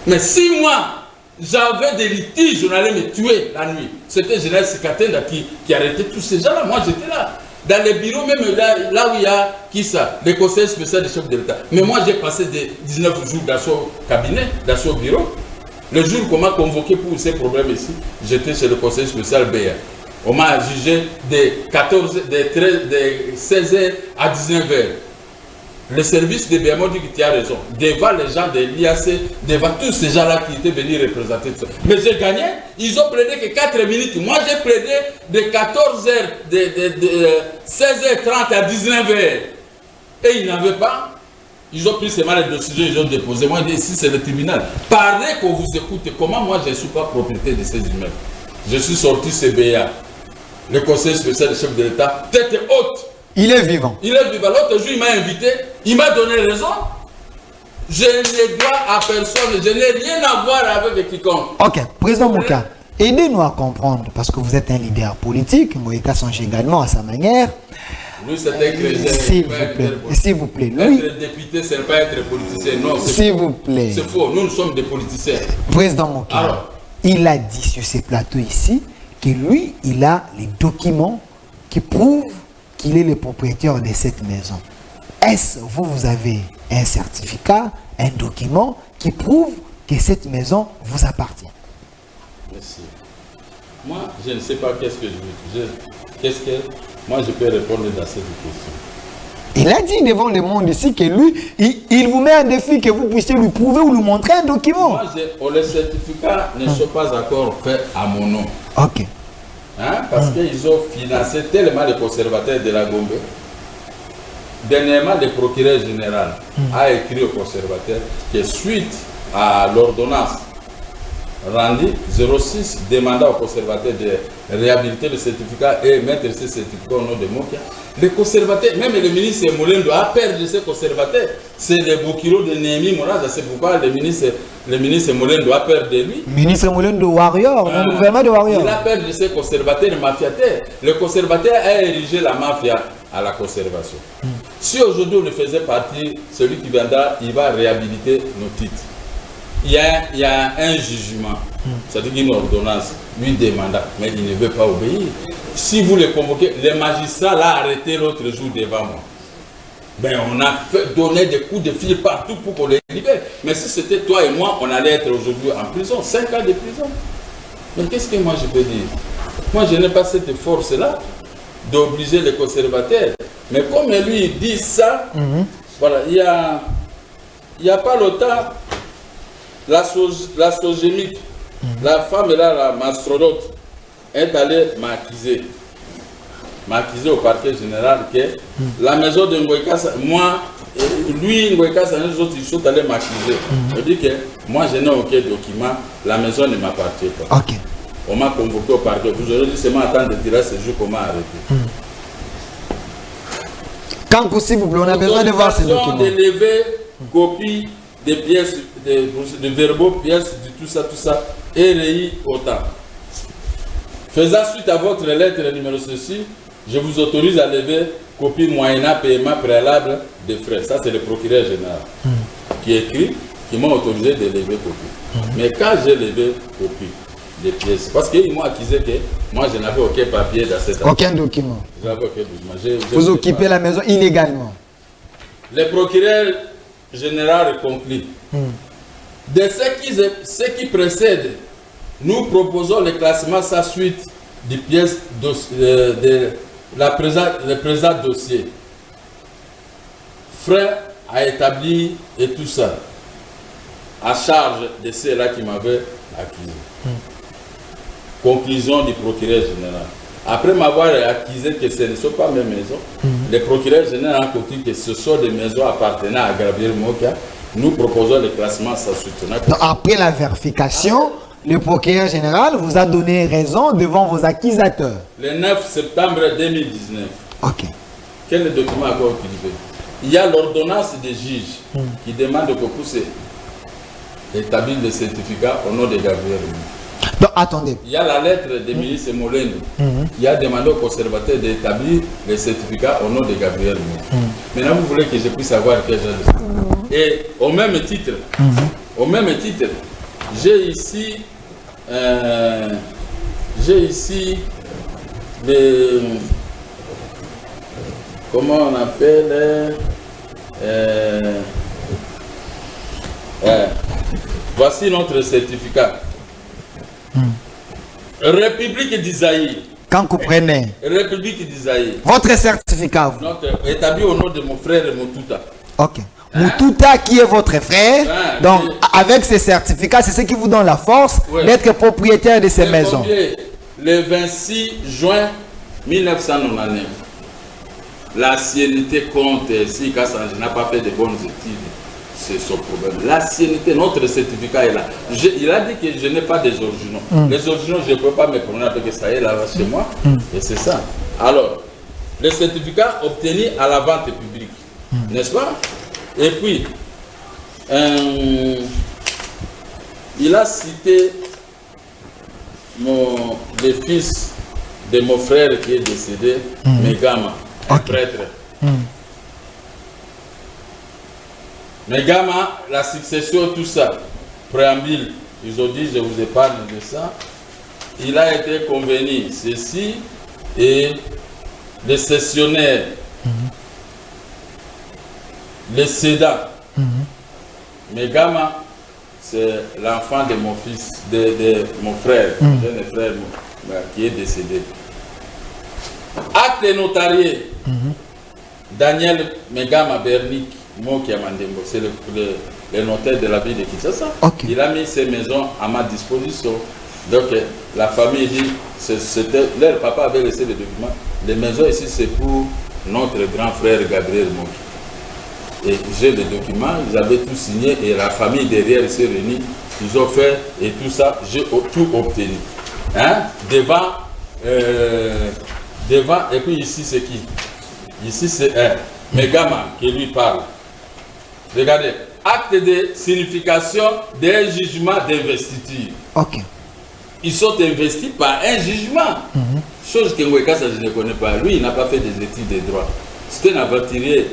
Mais 6 mois, j'avais des litiges, on allait me tuer la nuit. C'était Général Sikatenda qui arrêtait tous ces gens-là, moi j'étais là. Dans les bureaux, même là où il y a qui ça, les conseils spéciaux des chefs de l'État. Mais moi j'ai passé des 19 jours dans son cabinet, dans son bureau. Le jour qu'on m'a convoqué pour ces problèmes ici, j'étais chez le conseil spécial BR. On m'a jugé de 16h à 19h. Le service de BMO dit que tu as raison. Devant les gens de l'IAC, devant tous ces gens-là qui étaient venus représenter tout ça. Mais j'ai gagné. Ils ont plaidé que 4 minutes. Moi, j'ai plaidé de 14h, de 16h30 à 19h. Et ils n'avaient pas. Ils ont pris seulement les décisions, ils ont déposé. Moi, je dis, ici, c'est le tribunal. Parlez qu'on vous écoute. Comment moi, je ne suis pas propriétaire de ces immeubles? Je suis sorti CBA. Le conseil spécial du chef de l'État, tête haute. Il est vivant. Il est vivant. L'autre jour, il m'a invité, il m'a donné raison. Je ne dois à personne, je n'ai rien à voir avec quiconque. Ok, président Mouka, aidez-nous à comprendre, parce que vous êtes un leader politique, Moïka songe également à sa manière. Lui, c'est un chrétien. S'il vous plaît. Lui, être député, ce n'est pas être politicien. Non, s'il vous plaît. C'est faux. Nous sommes des politiciens. Président Mouka, alors, il a dit sur ces plateaux ici que lui, il a les documents qui prouvent qu'il est le propriétaire de cette maison. Est-ce que vous avez un certificat, un document qui prouve que cette maison vous appartient? Merci. Moi, je ne sais pas qu'est-ce que je veux. Moi, je peux répondre dans cette question. Il a dit devant le monde ici que lui, il vous met un défi que vous puissiez lui prouver ou lui montrer un document. Moi, les certificats ne sont pas encore faits à mon nom. Ok. Hein? Parce qu'ils ont financé tellement les conservateurs de la Gombe. Dernièrement, le procureur général a écrit aux conservateurs que suite à l'ordonnance rendue 06 demandant aux conservateurs de réhabiliter le certificat et mettre ce certificat au nom de Mokia, les conservateurs, même le ministre Moulendo a perdu ses conservateurs. C'est le Boukiro de Néhémie Mouraza, c'est pourquoi le ministre Moulendo a perdu de lui. Ministre Moulendo Warrior, le gouvernement de Warrior. Il a perdu ses conservateurs mafiataires. Le conservateur a érigé la mafia à la conservation. Si aujourd'hui on le faisait partie, celui qui viendra, il va réhabiliter nos titres. Il y a un jugement, c'est-à-dire une ordonnance, lui demanda, mais il ne veut pas obéir. Si vous le convoquez, le magistrat l'a arrêté l'autre jour devant moi. Ben, on a donné des coups de fil partout pour qu'on les libère. Mais si c'était toi et moi, on allait être aujourd'hui en prison, 5 ans de prison. Mais qu'est-ce que moi je peux dire? Moi, je n'ai pas cette force-là d'obliger les conservateurs. Mais comme lui dit ça, voilà, il y a pas longtemps, la sogémique, la femme là, la mastrodonte, est allée m'accuser au parquet général que la maison de Ngoïka, moi, lui, Ngoïka, les autres, ils sont allés m'accuser. Je dis que moi, je n'ai aucun document, la maison ne m'appartient pas. Ok. On m'a convoqué au parquet. Vous aurez dit seulement attendre de tirer ce jour qu'on m'a arrêté. Quand possible, on a besoin de voir ces documents. De lever copie des pièces, de verbaux, pièces, de tout ça, et réy autant. Faisant suite à votre lettre numéro ceci, je vous autorise à lever copie moyennant paiement préalable des frais. Ça, c'est le procureur général qui écrit, qui m'a autorisé de lever copie. Mais quand j'ai levé copie des pièces, parce qu'ils m'ont accusé que moi, je n'avais aucun papier dans cette affaire. Aucun document. Je n'avais aucun document. Vous occupez la maison illégalement. Le procureur général conclut. De ce qui précède, nous proposons le classement sans suite des pièces de le présent dossier. Frère a établi et tout ça à charge de ceux-là qui m'avaient accusé. Conclusion du procureur général. Après m'avoir accusé que ce ne sont pas mes maisons, le procureur général a conclu que ce sont des maisons appartenant à Gabriel Mokia. Nous proposons le classement sans soutenant. Après la vérification, le procureur général vous a donné raison devant vos accusateurs. Le 9 septembre 2019. Ok. Quel est le document encore utilisé? Il y a l'ordonnance des juges qui demande que puisse établir le certificat au nom de Gabriel Mokia. Donc, attendez. Il y a la lettre du ministre Molène qui a demandé au conservateur d'établir le certificat au nom de Gabriel Mokia. Maintenant, vous voulez que je puisse savoir quel genre de certificat. Et au même titre, j'ai ici les, comment on appelle, voici notre certificat. République d'Isaïe. Quand vous prenez République d'Isaïe. votre certificat, vous. Établi au nom de mon frère Moutouta. Ok. Moutouta qui est votre frère, donc avec ces certificats, c'est ce qui vous donne la force d'être propriétaire de ces maisons. Le 26 juin 1999, l'ancienneté compte si Kassanji n'a pas fait de bonnes études, c'est son problème. L'ancienneté, notre certificat est là. Il a dit que je n'ai pas des originaux. Les originaux, je ne peux pas me promener avec ça est là chez moi. Et c'est ça. Alors, le certificat obtenu à la vente publique, n'est-ce pas? Et puis, il a cité le fils de mon frère qui est décédé, Megama, un prêtre. Megama, la succession, tout ça, préambule, ils ont dit, je vous épargne de ça. Il a été convenu, ceci, et les cessionnaires, les cédants. Megama, c'est l'enfant de mon fils, de mon frère, mon jeune frère qui est décédé. Acte notarié, Daniel Megama Bernick Mokia Mandembo, c'est le notaire de la ville de Kinshasa. Il a mis ses maisons à ma disposition. Donc la famille dit, leur papa avait laissé les documents. Les maisons ici, c'est pour notre grand frère Gabriel Mokia. Et j'ai les documents, ils avaient tout signé et la famille derrière s'est réunie. Ils ont fait et tout ça, j'ai tout obtenu. Hein? Devant, et puis ici c'est qui? Ici c'est Megama qui lui parle. Regardez, acte de signification d'un jugement d'investiture. Ils sont investis par un jugement. Chose que Ngweka, ça je ne connais pas. Lui, il n'a pas fait des études de droit. C'était un aventurier.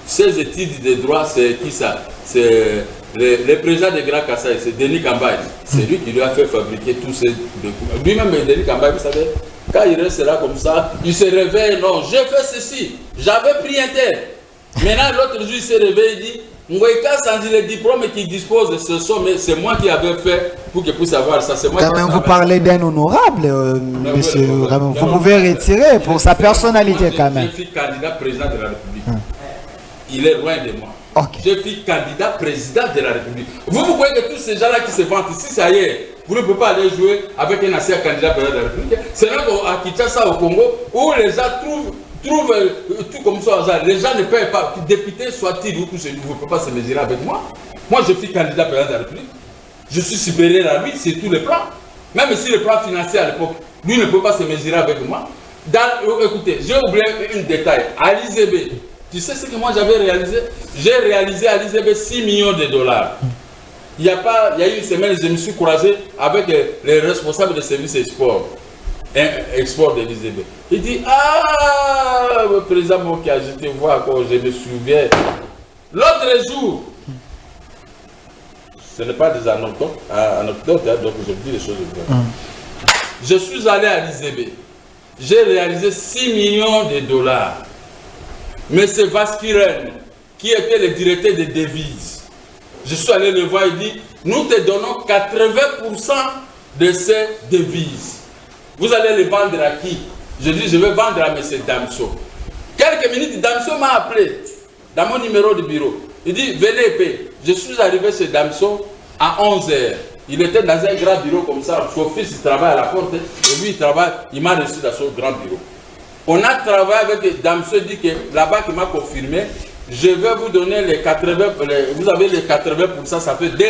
Ces études de droit, c'est qui ça? C'est le président de Grand Kassai, c'est Denis Kambaye. C'est lui qui lui a fait fabriquer tous ces documents. Lui-même, Denis Kambaye, vous savez, quand il reste là comme ça, il se réveille, non, j'ai fait ceci, j'avais pris un tel. Maintenant, l'autre jour, il s'est réveillé, il dit, Ngweka Sanji, les diplômes qu'il dispose de ce sont, mais c'est moi qui avais fait pour qu'il puisse avoir ça. C'est moi quand même, vous parlez d'un honorable, monsieur. Vous pouvez retirer pour sa personnalité quand même. Je suis candidat président de la République. Il est loin de moi. Je suis candidat président de la République. Vous voyez que tous ces gens-là qui se vantent ici, ça y est, vous ne pouvez pas aller jouer avec un ancien candidat président de la République. C'est là à Kinshasa, au Congo, où les gens trouvent tout comme ça. Les gens ne peuvent pas, député soit-il ou tout ce vous ne pouvez pas se mesurer avec moi. Moi, je suis candidat président de la République. Je suis supérieur à lui sur tous les plans. Même si le plan financier à l'époque, lui ne peut pas se mesurer avec moi. Écoutez, j'ai oublié un détail. Ali Zébé. Tu sais ce que moi j'avais réalisé? J'ai réalisé à l'ISB 6 millions de dollars. Il y a eu une semaine, je me suis croisé avec les responsables des services export de l'ISB. Il dit, ah, le président Mokia, je te vois encore, je me souviens. L'autre jour, ce n'est pas des anecdotes, donc je dis les choses vraies. Je suis allé à l'ISB. J'ai réalisé 6 millions de dollars. Mais c'est Vaskiren, qui était le directeur des devises. Je suis allé le voir, il dit, nous te donnons 80% de ces devises. Vous allez le vendre à qui? Je dis, je vais vendre à M. Damso. Quelques minutes, Damso m'a appelé dans mon numéro de bureau. Il dit, venez payer. Je suis arrivé chez Damso à 11 h. Il était dans un grand bureau comme ça. Son fils il travaille à la porte et lui il travaille. Il m'a reçu dans son grand bureau. On a travaillé avec Damso, dit que là-bas qui m'a confirmé, je vais vous donner les 80, vous avez les 80%, ça fait 2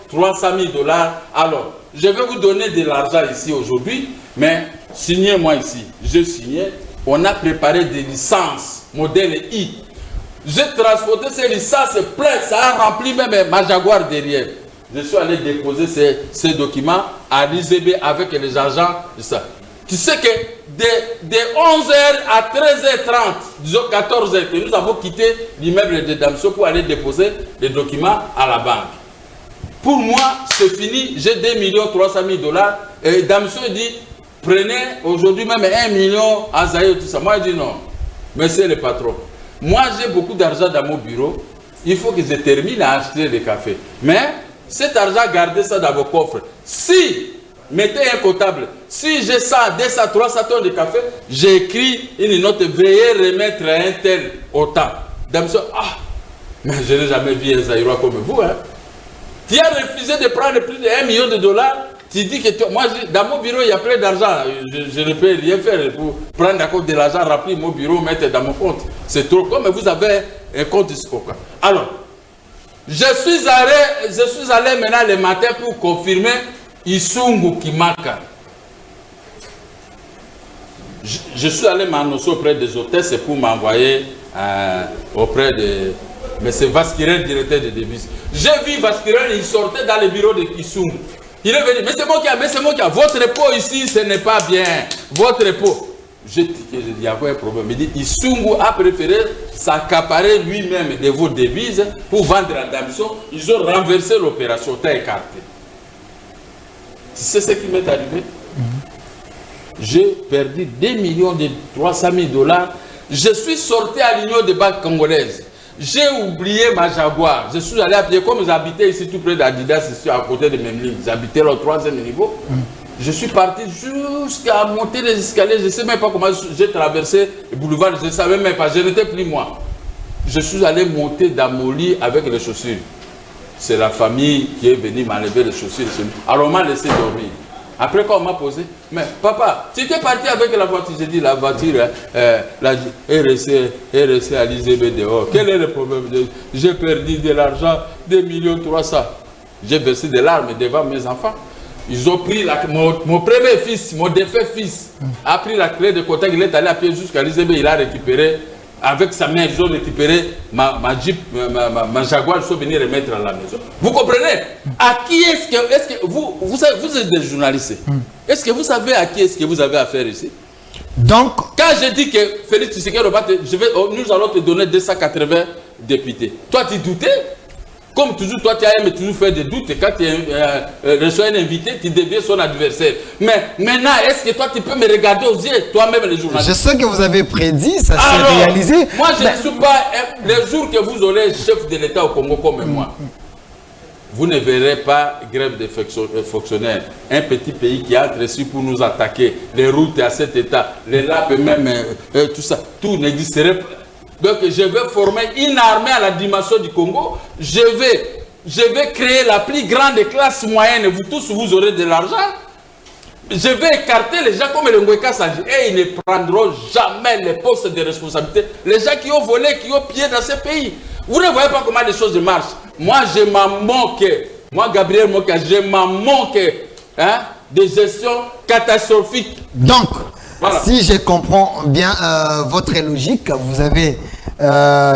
300 000 $. Alors, je vais vous donner de l'argent ici aujourd'hui, mais signez-moi ici. Je signais. On a préparé des licences, modèle I. J'ai transporté ces licences plein, ça a rempli même ma Jaguar derrière. Je suis allé déposer ces documents à l'IZB avec les agents de ça. Tu sais que de 11 h à 13h30, disons 14 h, que nous avons quitté l'immeuble de Damso pour aller déposer les documents à la banque. Pour moi, c'est fini, j'ai 2 300 000 $. Et Damso dit, prenez aujourd'hui même 1 million à Zaïre, tout ça. Moi, je dis non, monsieur le patron. Moi, j'ai beaucoup d'argent dans mon bureau. Il faut que je termine à acheter des cafés. Mais cet argent, gardez ça dans vos coffres. Si, mettez un comptable. Si j'ai 100, 200, 300 tonnes de café, j'écris une note. Veuillez remettre un tel autant. Damso, ah, mais je n'ai jamais vu un Zaïrois comme vous. Hein. Tu as refusé de prendre plus de 1 million $. Tu dis que toi, moi, dans mon bureau, il y a plein d'argent. Je ne peux rien faire pour prendre à compte de l'argent, remplir mon bureau, mettre dans mon compte. C'est trop. Comme vous avez un compte ici. Alors, je suis allé maintenant le matin pour confirmer Isungu Kimaka. Je suis allé m'annoncer auprès des hôtesses pour m'envoyer auprès de M. Vaskirel, directeur de devises. J'ai vu Vaskirel, il sortait dans le bureau de Isungu. Il est venu, mais c'est mon cas, votre pot ici, ce n'est pas bien. Votre pot. J'ai dit qu'il y avait un problème. Il dit, Isungu a préféré s'accaparer lui-même de vos devises pour vendre à Damso. Ils ont renversé l'opération, t'as écarté. Tu sais ce qui m'est arrivé? J'ai perdu 2 300 000 $. Je suis sorti à l'Union des banques congolaises. J'ai oublié ma Jaguar. Je suis allé à pied, comme j'habitais ici tout près d'Adidas, ici à côté de Memling. J'habitais au 3e niveau. Je suis parti jusqu'à monter les escaliers. Je ne sais même pas comment j'ai traversé le boulevard. Je ne savais même pas. Je n'étais plus moi. Je suis allé monter dans mon lit avec les chaussures. C'est la famille qui est venue m'enlever les chaussures. Alors on m'a laissé dormir. Après quand on m'a posé, mais papa, tu étais parti avec la voiture. J'ai dit la voiture est restée à l'IZB dehors. Quel est le problème? J'ai perdu de l'argent, 2 300 000. J'ai versé des larmes devant mes enfants. Ils ont pris mon premier fils, mon défunt fils, a pris la clé de contact, il est allé à pied jusqu'à l'IZB, il a récupéré, avec sa main, ils ont récupéré ma Jeep, ma Jaguar, ils sont venus remettre à la maison. Vous comprenez? À qui est-ce que vous êtes des journalistes. Est-ce que vous savez à qui est-ce que vous avez affaire ici? Donc, quand je dis que Félix Tshisekedi, nous allons te donner 280 députés. Toi, tu doutais? Comme toujours, toi, tu as aimé toujours faire des doutes. Et quand tu reçois un invité, tu deviens son adversaire. Mais maintenant, est-ce que toi, tu peux me regarder aux yeux, toi-même, les journalistes? je sais que vous avez prédit, ça s'est réalisé. Moi, je ne suis pas... Les jours que vous aurez chef de l'État au Congo comme moi, vous ne verrez pas grève des fonctionnaires. Un petit pays qui entre ici pour nous attaquer, les routes à cet état, les lacs même, tout ça, tout n'existerait pas. Donc je vais former une armée à la dimension du Congo. Je vais créer la plus grande classe moyenne. Vous tous, vous aurez de l'argent. Je vais écarter les gens comme le Ngweka Sanji. Et ils ne prendront jamais les postes de responsabilité. Les gens qui ont volé, qui ont pillé dans ce pays. Vous ne voyez pas comment les choses marchent. Moi, je m'en moque. Moi, Gabriel Moka, je m'en moque des gestions catastrophiques. Donc, voilà. Si je comprends bien votre logique, vous avez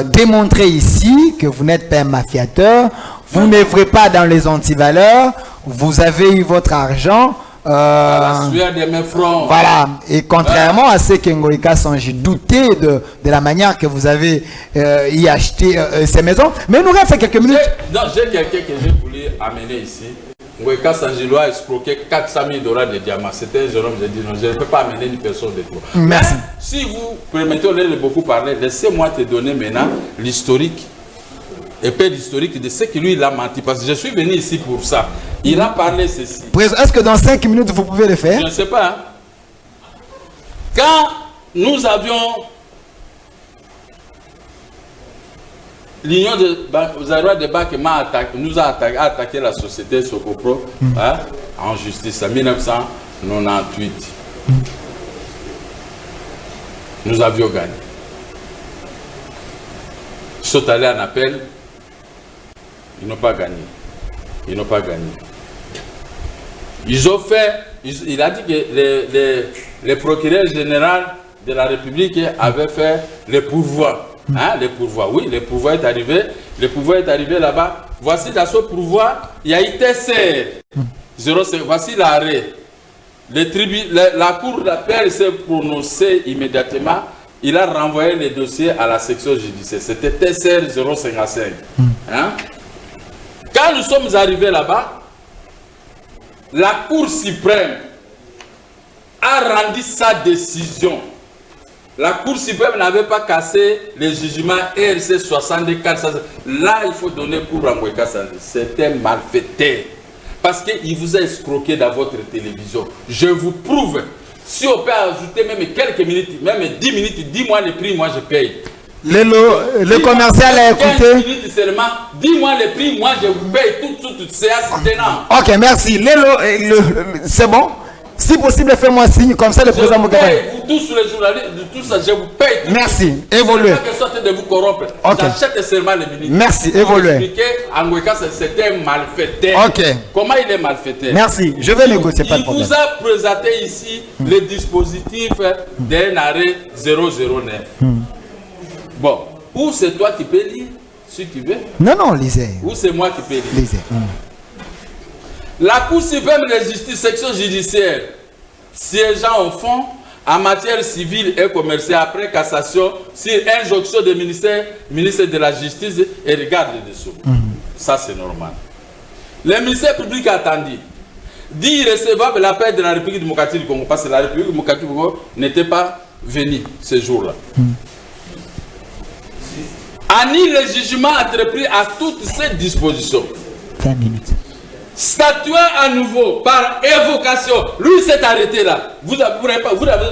démontré ici que vous n'êtes pas un mafiateur, vous n'œuvrez pas dans les antivaleurs, vous avez eu votre argent. La sueur de mes fronts. Voilà, et contrairement à ce que Ngweka Sanji doutait de la manière que vous avez y acheté ces maisons. Mais nous reste quelques minutes. J'ai quelqu'un que j'ai voulu amener ici. Ngweka Sanji a escroqué 400 000 $ de diamants. C'était un jeune homme, j'ai dit non, je ne peux pas amener une personne de toi. Merci. Mais, si vous permettez de beaucoup parler, laissez-moi te donner maintenant l'historique. Et puis l'historique de ce que lui il a menti. Parce que je suis venu ici pour ça. Il a parlé ceci. Est-ce que dans 5 minutes vous pouvez le faire? Je ne sais pas. Hein? Quand nous avions l'Union des Aérois de Bac nous a attaqué la société Socopro en justice en 1998. Nous avions gagné. Ils sont allés en appel. Ils n'ont pas gagné. Ils n'ont pas gagné. Ils ont fait. Il a dit que le procureur général de la République avait fait le pourvoi. Le pourvoi, oui, le pourvoi est arrivé. Le pourvoi est arrivé là-bas. Voici dans ce pourvoi, il y a eu TCR 05. Voici l'arrêt. La cour d'appel s'est prononcée immédiatement. Il a renvoyé les dossiers à la section judiciaire. C'était TCR 055. Quand nous sommes arrivés là-bas, la Cour suprême a rendu sa décision. La Cour suprême n'avait pas cassé les jugements RC 64. Là, il faut donner pour Angweka Sandé. C'était malfaiteur. Parce qu'il vous a escroqué dans votre télévision. Je vous prouve. Si on peut ajouter même quelques minutes, même 10 minutes, dis-moi le prix, moi je paye. Le commercial a écouté. 15 minutes seulement, dis-moi le prix, moi je vous paye tout séance tenant. Ok, merci. C'est bon. Si possible, fais-moi signe, comme ça le président Moukaba. Vous tous les journalistes, tout ça, je vous paye. Merci, évoluez. Pas question de vous corrompre. Okay. J'achète seulement les minutes. Merci, évoluez. Angweka, c'était malfaiteur. Ok. Comment il est malfaiteur? Merci, je vais négocier, pas de problème. Il vous a présenté ici le dispositif d'un arrêt 009. Bon, ou c'est toi qui peux lire, si tu veux. Non, lisez. Ou c'est moi qui peux lire. Lisez. La Cour suprême de justice, section judiciaire, siégeant au fond en matière civile et commerciale après cassation sur injonction du ministre de la Justice et regarde dessous. Ça, c'est normal. Le ministère public a attendu. Dit irrecevable l'appel de la République démocratique du Congo, parce que la République démocratique du Congo n'était pas venue ce jour-là. Annule le jugement entrepris à toutes ces dispositions. 20 minutes. Statuer à nouveau par évocation. Lui s'est arrêté là. Vous avez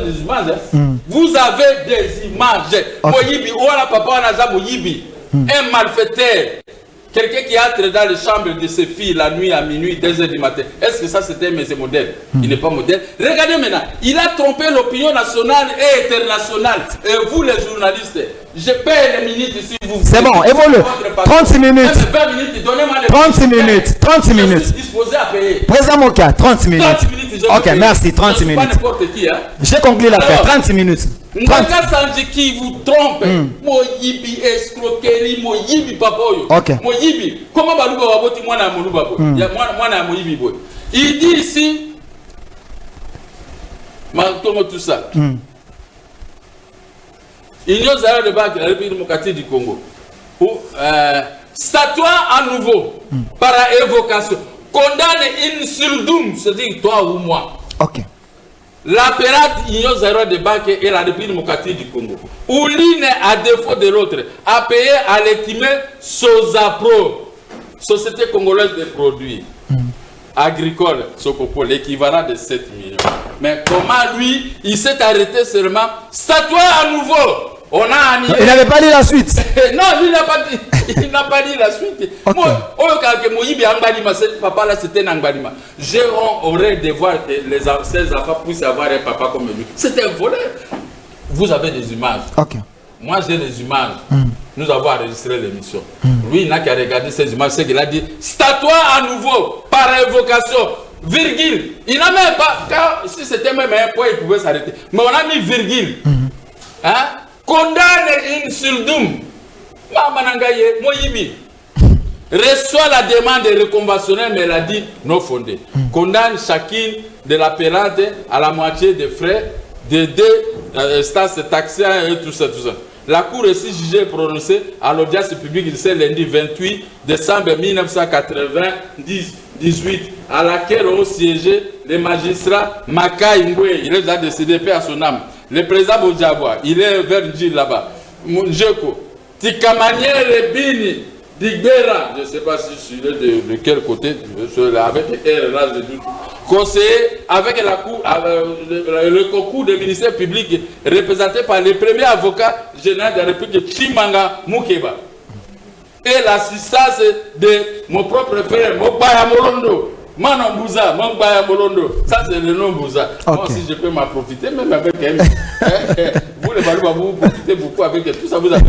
des images. Vous avez des images. Moyibi, voilà papa, on a Moyibi. Un malfaiteur. Quelqu'un qui entre dans les chambres de ses filles la nuit à minuit, 2h du matin. Est-ce que ça c'était un modèle? Il n'est pas modèle. Regardez maintenant. Il a trompé l'opinion nationale et internationale. Et vous les journalistes, je paye les minutes si vous... C'est bon, évolue. 36 minutes. 20 minutes, donnez-moi les 36 minutes. 36 minutes. Je suis disposé à payer. Président Moka, 36 minutes. 30 minutes, Ok, merci, 36 minutes. Pas n'importe qui, hein. J'ai conclu l'affaire, 36 minutes. Ngaka Sandji qui vous trompe. Moyibi escroquerie, Moyibi papoyo. Ok. Moyibi. Comment baluba waboti mwana moluba bo? Ya mwana Moyibi boy. Il dit ici, comment tout ça? Union de Bac, la République démocratique du Congo. Statuant à nouveau par évocation. Condamne in surdum, c'est-à-dire toi ou moi. Ok. L'apérate Union de Bac et la République démocratique du Congo. Où l'une, à défaut de l'autre, a payé à l'estimé Sosapro, Société congolaise des produits agricoles, Socopo, l'équivalent de 7 millions. Mais comment lui, il s'est arrêté seulement, statuant à nouveau. On a annulé. Il n'avait pas dit la suite. Non, lui n'a pas dit. Il n'a pas dit la suite. Okay. Moi, papa là, c'était un Angbalima. J'aurais de voir que ces enfants puissent avoir un papa comme lui. C'était un voleur. Vous avez des images. Okay. Moi, j'ai des images. Nous avons enregistré l'émission. Lui, il n'a qu'à regarder ces images. C'est qu'il a dit statuant à nouveau, par évocation, virgule. Il n'a même pas. Car si c'était même un point, il pouvait s'arrêter. Mais on a mis virgule. Hein? Condamne in surdum. Mamanangaye, Moyibi. Reçoit la demande de reconventionnelle, mais elle a dit non fondée. Condamne chacune de l'appellante à la moitié des frais de deux instances taxières et tout ça, tout ça. La Cour est jugée et prononcée à l'audience publique de ce lundi 28 décembre 1998, à laquelle ont siégé les magistrats Makai Ngwe, il est déjà décédé, paix à son âme. Le président Bojabwa, il est vers Njil là-bas. Njeko, Tikamanier Rebini, Digbera, je ne sais pas si je suis de quel côté, avec R, là, je doute. Conseiller avec le concours des ministères publics représenté par le premier avocat général de la République, Chimanga Moukeba. Et l'assistance de mon propre frère, Mokbaya Molondo. Manon Bouza, Mokbaya Molondo. Ça, c'est le nom Bouza. Okay. Moi aussi, je peux m'en profiter, même avec elle. Vous, les Balouba, vous profitez beaucoup avec tout ça. Vous avez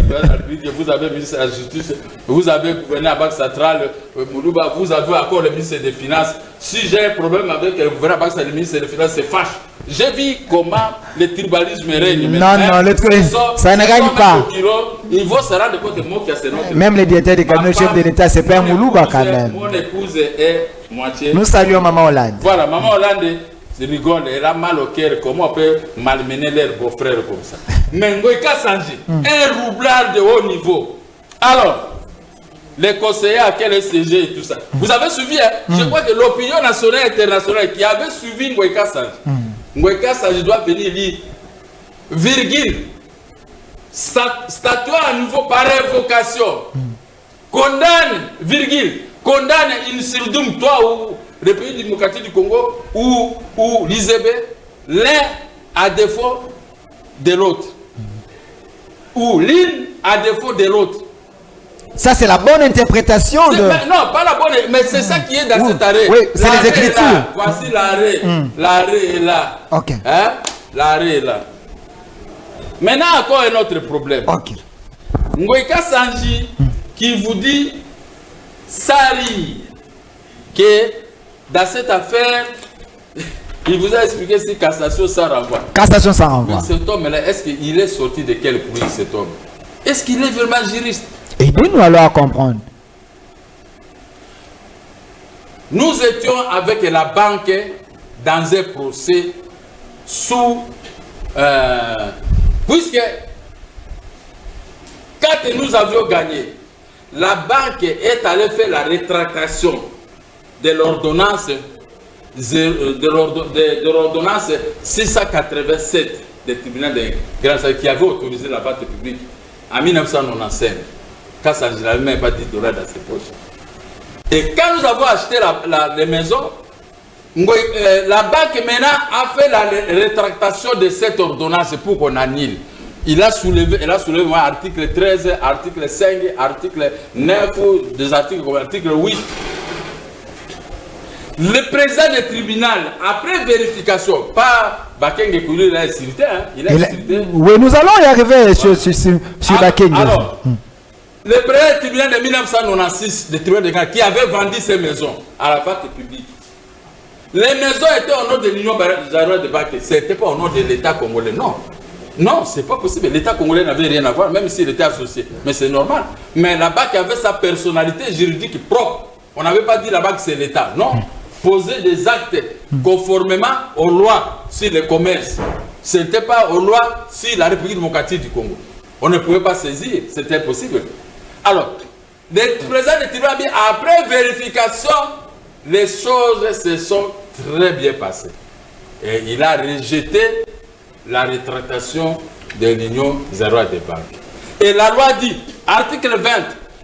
vous avez ministre de la Justice, vous avez gouverneur à Banque Centrale, Moulouba, vous avez encore le ministre des Finances. Si j'ai un problème avec le gouverneur à Banque Centrale, le ministre des Finances, c'est fâche. J'ai vu comment le tribalisme règne. Non, ça ne gagne pas. Il faut se rendre compte que moi qui a ce nom. Même les directeurs des cabinets chefs de l'État, c'est pas un Moulouba quand même. Mon épouse est moitié. Nous saluons Maman Hollande. Voilà, Maman Hollande rigole, elle a mal au cœur. Comment on peut malmener leurs beaux-frères comme ça? Mais Ngoïka Sanji, un roublard de haut niveau. Alors, les conseillers à quel SCG et tout ça. Vous avez suivi, hein? Je crois que l'opinion nationale et internationale qui avait suivi Ngoïka Sanji. Ngoïka Sanji doit venir lire, virgule, statut à nouveau par révocation, condamne, virgule, condamne une surdum, toi ou le pays démocratique du Congo, ou l'ISEB, l'un à défaut de l'autre, ou l'une à défaut de l'autre. Ça, c'est la bonne interprétation de... Non, pas la bonne, mais c'est ça qui est dans cet arrêt. Oui, c'est les écritures. Là. Voici l'arrêt. L'arrêt est là. Ok. Hein? L'arrêt est là. Maintenant, encore un autre problème. Ok. Ngoïka Sanji qui vous dit, Sali, que dans cette affaire, il vous a expliqué si cassation sans renvoi. Cassation sans renvoi. Cet homme-là, est-ce qu'il est sorti de quel bruit, cet homme? Est-ce qu'il est vraiment juriste? Aidez-nous alors à comprendre. Nous étions avec la banque dans un procès sous... puisque quand nous avions gagné, la banque est allée faire la rétractation de l'ordonnance de l'ordonnance 687 du tribunal de Grand Salle qui avait autorisé la vente publique en 1995. Quand ça ne l'avait même pas dit $, dans ses poches. Et quand nous avons acheté les maisons, la banque maintenant a fait la rétractation de cette ordonnance pour qu'on annule. Elle a soulevé article 13, article 5, article 9, des articles comme article 8. Le président du tribunal, après vérification, pas Bakenge Koulou, il a insulté, hein? Il a insulté. Oui, nous allons y arriver sur Bakenge. Alors, le président du tribunal de 1996, le tribunal de Ghana, qui avait vendu ses maisons à la vente publique. Les maisons étaient au nom de l'Union de Banque, ce n'était pas au nom de l'État congolais, non. Non, ce n'est pas possible. L'État congolais n'avait rien à voir, même s'il était associé. Mais c'est normal. Mais la banque avait sa personnalité juridique propre. On n'avait pas dit la banque c'est l'État, non. Poser des actes conformément aux lois sur le commerce. Ce n'était pas aux lois sur la République démocratique du Congo. On ne pouvait pas saisir, c'était impossible. Alors, le président du tribunal, après vérification, les choses se sont très bien passées. Et il a rejeté la rétractation de l'Union zéroise des banques. Et la loi dit, article 20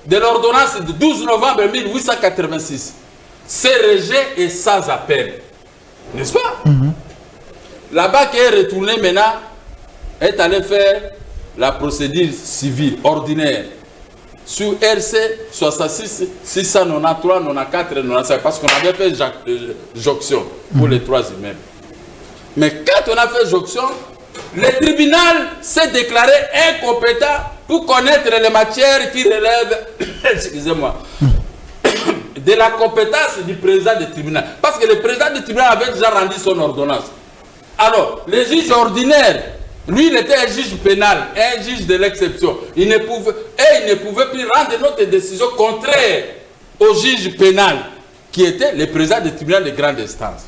de l'ordonnance du 12 novembre 1886, c'est rejet et sans appel. N'est-ce pas? La banque est retournée maintenant, est allée faire la procédure civile ordinaire sur RC 66 693 94 95 parce qu'on avait fait jonction pour les trois immeubles. Mais quand on a fait jonction, le tribunal s'est déclaré incompétent pour connaître les matières qui relèvent, excusez-moi, de la compétence du président du tribunal. Parce que le président du tribunal avait déjà rendu son ordonnance. Alors, le juge ordinaire, lui, il était un juge pénal, un juge de l'exception. Il ne pouvait plus rendre notre décision contraire au juge pénal, qui était le président du tribunal de grande instance.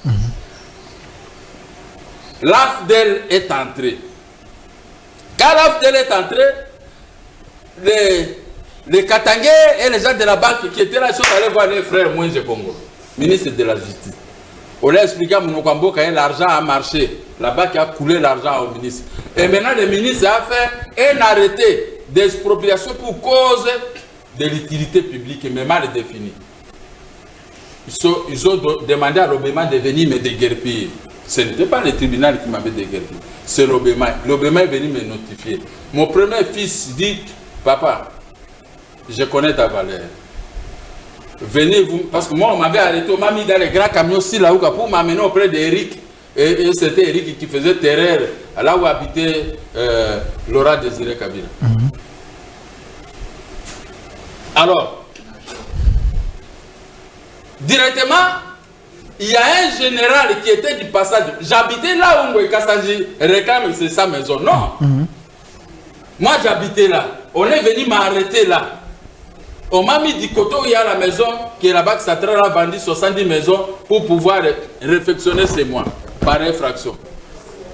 L'AFDEL est entré. Quand l'AFDEL est entré, les Katangais et les gens de la banque qui étaient là, ils sont allés voir les frères Moïse Bongo, ministre de la Justice. On leur a expliqué à Monokambo quand l'argent a marché. La banque a coulé l'argent au ministre. Et maintenant, le ministre a fait un arrêté d'expropriation pour cause de l'utilité publique, mais mal définie. Ils ont demandé à l'Obéma de venir me déguerpir. Ce n'était pas le tribunal qui m'avait déguerpi, c'est l'Obéma. L'Obéma est venu me notifier. Mon premier fils dit, papa, je connais ta valeur. Venez vous, parce que moi on m'avait arrêté, on m'a mis dans les grands camions aussi là pour m'amener auprès d'Éric. Et c'était Eric qui faisait terreur là où habitait Laurent Désiré Kabila. Alors, directement, il y a un général qui était du passage. J'habitais là où Ngoï Kassanji réclame, c'est sa maison. Non. Moi j'habitais là. On est venu m'arrêter là. On m'a mis du côté où il y a la maison qui est là-bas, qui a vendu 70 maisons pour pouvoir réfectionner ces mois. Par infraction.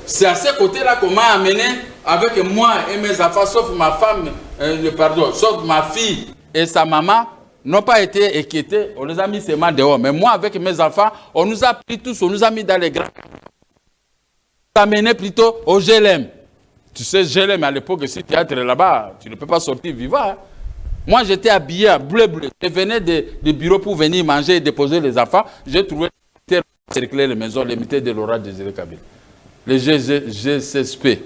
C'est à ce côté-là qu'on m'a amené avec moi et mes enfants, sauf ma femme, sauf ma fille et sa maman, n'ont pas été inquiétés. On les a mis seulement dehors. Mais moi, avec mes enfants, on nous a pris tous, on nous a mis dans les grands. On nous a amené plutôt au GLM. Tu sais, GLM, à l'époque, si tu es là-bas, tu ne peux pas sortir vivant. Hein. Moi, j'étais habillé en bleu-bleu. Je venais du bureau pour venir manger et déposer les enfants. J'ai trouvé cercler les maisons limitées de Laurent Désiré Kabila. Les GCSP.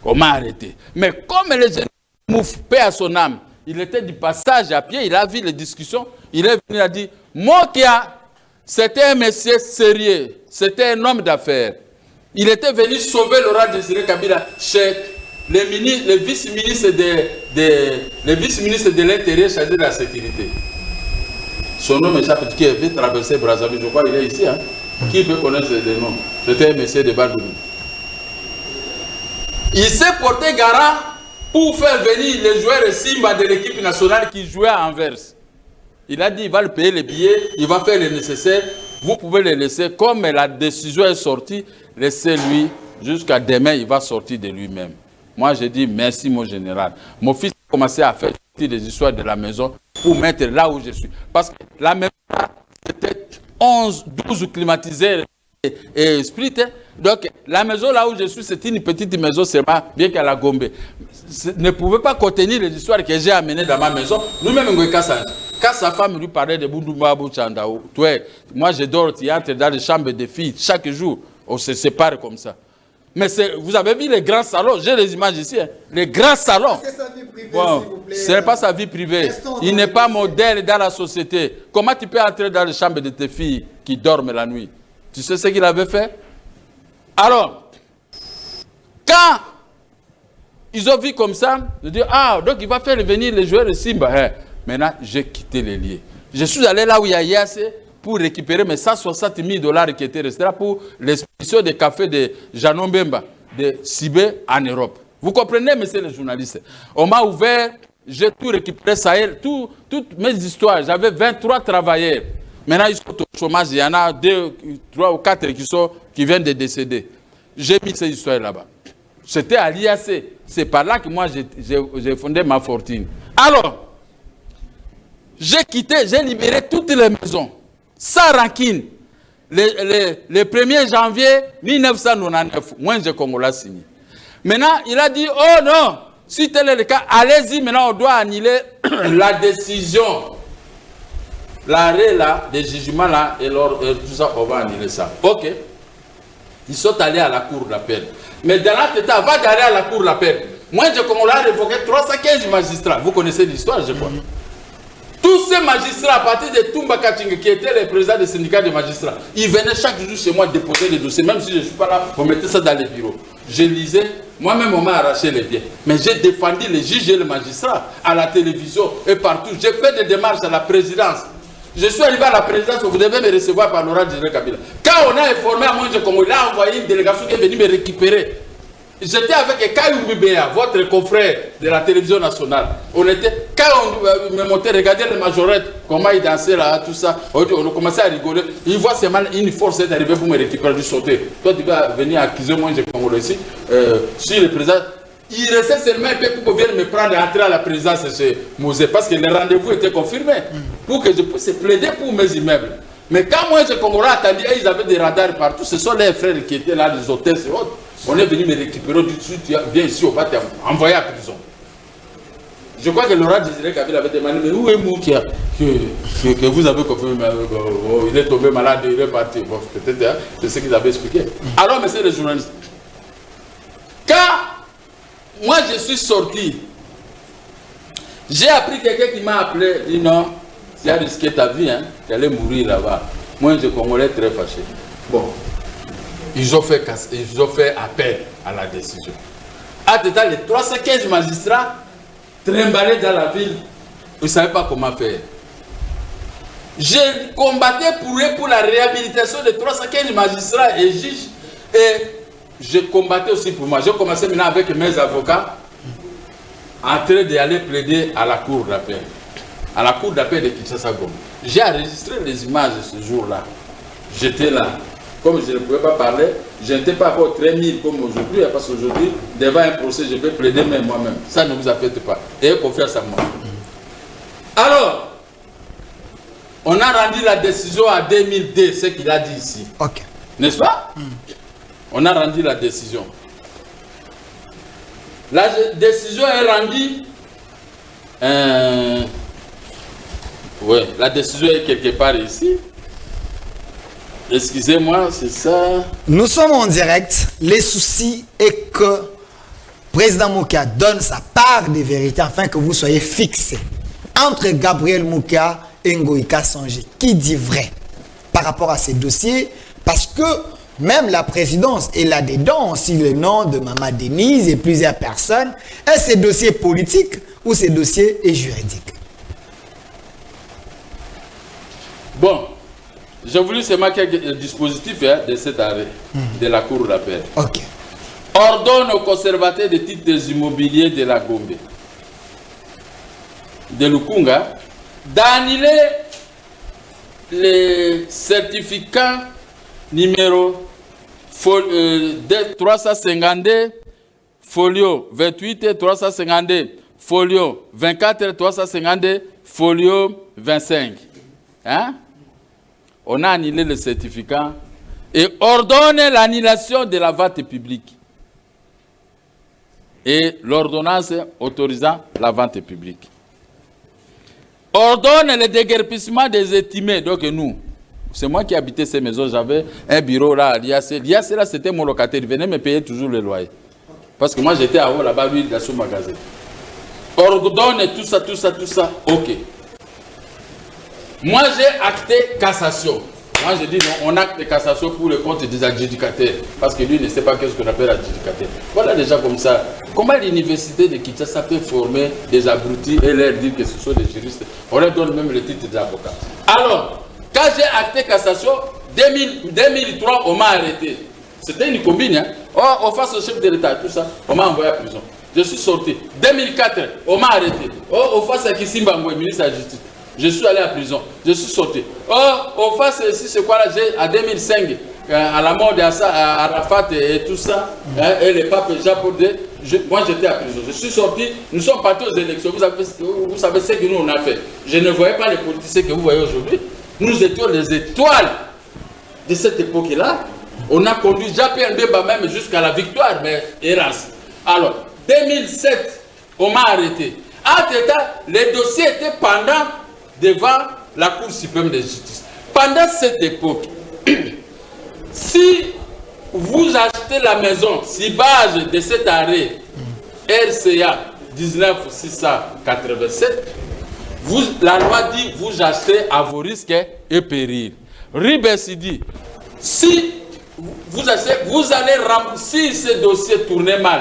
On m'a arrêté. Mais comme les gens mouvent, paix à son âme, il était du passage à pied, il a vu les discussions, il est venu, il a dit, Mokia, c'était un monsieur sérieux, c'était un homme d'affaires. Il était venu sauver Laurent Désiré Kabila chez les vice-ministres de l'Intérieur chargés de la sécurité. Son nom échappe, qui avait traversé Brazzaville, je crois qu'il est ici. Hein? Qui peut connaître ce nom? C'était un monsieur de Badouni. Il s'est porté garant pour faire venir les joueurs Simba de l'équipe nationale qui jouait à Anvers. Il a dit il va le payer les billets, il va faire le nécessaire. Vous pouvez le laisser. Comme la décision est sortie, laissez-lui. Jusqu'à demain, il va sortir de lui-même. Moi, j'ai dit merci, mon général. Mon fils a commencé à faire des histoires de la maison pour mettre là où je suis. Parce que la maison, c'était 12 climatiseurs et split. Donc, la maison là où je suis, c'est une petite maison seulement, bien qu'à la Gombe. Ne pouvait pas contenir les histoires que j'ai amenées dans ma maison. Nous-mêmes, quand sa femme lui parlait de Bundumba Bouchandao, moi je dors au théâtre dans les chambres des filles. Chaque jour, on se sépare comme ça. Mais vous avez vu les grands salons, j'ai les images ici, hein. Les grands salons. C'est sa vie privée, bon, s'il vous plaît. Ce n'est pas sa vie privée. Il n'est pas modèle dans la société. Comment tu peux entrer dans les chambres de tes filles qui dorment la nuit? Tu sais ce qu'il avait fait? Alors, quand ils ont vu comme ça, ils disent, ah, donc il va faire venir les joueurs de Simba. Hein. Maintenant, j'ai quitté les lieux. Je suis allé là où il y a Yassé pour récupérer mes 160 000 $ qui étaient restés là pour l'expédition des cafés de Janon Bemba, de Sibé en Europe. Vous comprenez, messieurs les journalistes? On m'a ouvert, j'ai tout récupéré, Sahel, toutes mes histoires. J'avais 23 travailleurs. Maintenant, ils sont au chômage. Il y en a 2, 3 ou 4 qui viennent de décéder. J'ai mis ces histoires là-bas. C'était à l'IAC. C'est par là que moi, j'ai fondé ma fortune. Alors, j'ai quitté, j'ai libéré toutes les maisons. Sans rancune. Le 1er janvier 1999, moi, j'ai Congolais signé. Maintenant, il a dit, oh non, si tel est le cas, allez-y, maintenant, on doit annuler la décision. L'arrêt là, des jugements là, et tout ça, on va annuler ça. Ok. Ils sont allés à la cour d'appel. Mais dans la tête, avant d'aller à la cour d'appel, moi, j'ai révoqué 315 magistrats. Vous connaissez l'histoire, je crois. Tous ces magistrats, à partir de Toumba Kating, qui était le président des syndicats de magistrats, ils venaient chaque jour chez moi déposer les dossiers. Même si je ne suis pas là, on mettait ça dans les bureaux. Je lisais, moi-même, on m'a arraché les biens. Mais j'ai défendu les juges et les magistrats à la télévision et partout. J'ai fait des démarches à la présidence. Je suis arrivé à la présidence, vous devez me recevoir par Laurent Désiré Kabila. Quand on a informé à moi, il a envoyé une délégation qui est venue me récupérer. J'étais avec Kayou Bibéa, votre confrère de la télévision nationale. On était, quand on me montait, regardez les majorettes, comment ils dansaient là, tout ça. On a commencé à rigoler. Ils voient seulement une force est arrivée pour me récupérer du sauter. Toi, tu vas venir accuser moi, j'ai Congolais ici. Si le président, il restait seulement un peu pour venir me prendre et entrer à la présidence chez Mosé, parce que les rendez-vous étaient confirmés pour que je puisse plaider pour mes immeubles. Mais quand moi, j'ai Congolais attendu, ils avaient des radars partout. Ce sont les frères qui étaient là, les hôtesses et autres. On est venu me récupérer du dessus, tu viens ici, on va t'envoyer à prison. Je crois que Laurent Désiré Kabila avait demandé, mais où est Moukia que vous avez confirmé, il est tombé malade, il est parti. Bon, peut-être, hein, c'est ce qu'ils avaient expliqué. Alors, monsieur le journaliste, quand moi je suis sorti, j'ai appris quelqu'un qui m'a appelé, dit non, tu as risqué ta vie, hein, tu allais mourir là-bas. Moi, je Congolais très fâché. Bon, ils ont fait appel à la décision. À tout à les 315 magistrats trimballés dans la ville, ils ne savaient pas comment faire. J'ai combattu pour eux pour la réhabilitation de 315 magistrats et juges. Et j'ai combattu aussi pour moi. J'ai commencé maintenant avec mes avocats en train d'aller plaider à la cour d'appel. À la cour d'appel de Kinshasa-Goma. J'ai enregistré les images de ce jour-là. J'étais là. Comme je ne pouvais pas parler, je n'étais pas encore très mille comme aujourd'hui, parce qu'aujourd'hui, devant un procès, je peux plaider même moi-même. Ça ne vous affecte pas. Ayez confiance en moi. Alors, on a rendu la décision en 2002, ce qu'il a dit ici. Ok. N'est-ce pas? On a rendu la décision. La décision est rendue. Oui, la décision est quelque part ici. Excusez-moi, c'est ça. Nous sommes en direct. Les soucis est que président Moukia donne sa part de vérité afin que vous soyez fixés entre Gabriel Moukia et Ngoïka Songé. Qui dit vrai par rapport à ces dossiers? Parce que même la présidence est là-dedans aussi le nom de Maman Denise et plusieurs personnes. Est-ce ces dossiers politiques ou ces dossiers juridiques? Bon. J'ai voulu se marquer le dispositif de cet arrêt de la cour d'appel. Ok. Ordonne aux conservateurs des titres immobiliers de la Gombe, de Lukunga, d'annuler les certificats numéro 352, folio 28, 352, folio 24, 352, folio 25. Hein? On a annulé le certificat et ordonné l'annulation de la vente publique. Et l'ordonnance autorisant la vente publique. Ordonne le déguerpissement des estimés. Donc nous, c'est moi qui habitais ces maisons, j'avais un bureau là à l'IAC. L'IAC là, c'était mon locataire, il venait me payer toujours le loyer. Parce que moi j'étais à haut là-bas, lui, dans son magasin. Ordonne tout ça, ok. Moi, j'ai acté cassation. Moi, je dis non, on acte cassation pour le compte des adjudicataires. Parce que lui ne sait pas ce qu'on appelle adjudicataire. Voilà déjà comme ça. Comment l'université de Kinshasa peut former des abrutis et leur dire que ce sont des juristes? On leur donne même le titre d'avocat. Alors, quand j'ai acté cassation, 2003, on m'a arrêté. C'était une combine. Hein? Oh, face au chef de l'État, tout ça, on m'a envoyé à prison. Je suis sorti. 2004, on m'a arrêté. Oh, face à Kissimba Ngwe, ministre de la Justice. Je suis allé à prison, je suis sorti. Oh, au face, si c'est quoi là, à 2005, à la mort d'Arafat et tout ça, et les papes japonais, moi j'étais à prison. Je suis sorti, nous sommes partis aux élections. Vous savez ce que nous on a fait. Je ne voyais pas les politiciens que vous voyez aujourd'hui. Nous étions les étoiles de cette époque-là. On a conduit Jean-Pierre Mbemba même jusqu'à la victoire, mais hélas. Alors, 2007, on m'a arrêté. Entre-temps, les dossiers étaient pendant devant la Cour suprême de justice. Pendant cette époque, si vous achetez la maison sur base de cet arrêt RCA 19687, la loi dit vous achetez à vos risques et périls. Ribes dit, si vous achetez, vous allez rembourser si ce dossier tournait mal,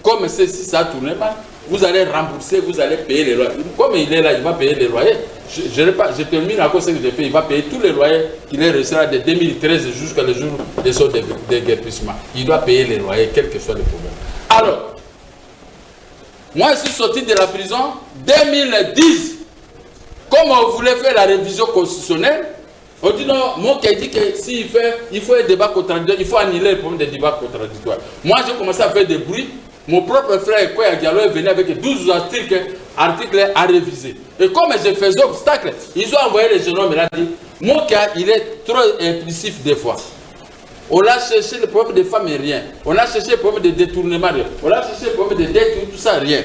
comme si ça tournait mal, vous allez rembourser, vous allez payer les loyers. Comme il est là, il va payer les loyers. Je termine à cause de ce que j'ai fait. Il va payer tous les loyers qu'il est resté de 2013 jusqu'à le jour de son déguerpissement. Il doit payer les loyers, quel que soit le problème. Alors, moi je suis sorti de la prison 2010. Comme on voulait faire la révision constitutionnelle, on dit non, moi qui ai dit que s'il fait, il faut un débat contradictoire, il faut annuler le problème des débats contradictoires. Moi j'ai commencé à faire des bruits. Mon propre frère Koya Diallo est venu avec 12 articles à réviser. Et comme je faisais obstacle, ils ont envoyé les jeunes hommes et dit mon cas, il est trop impulsif des fois. On a cherché le problème des femmes et rien. On a cherché le problème de détournement, rien. On a cherché le problème de dette, tout ça, rien.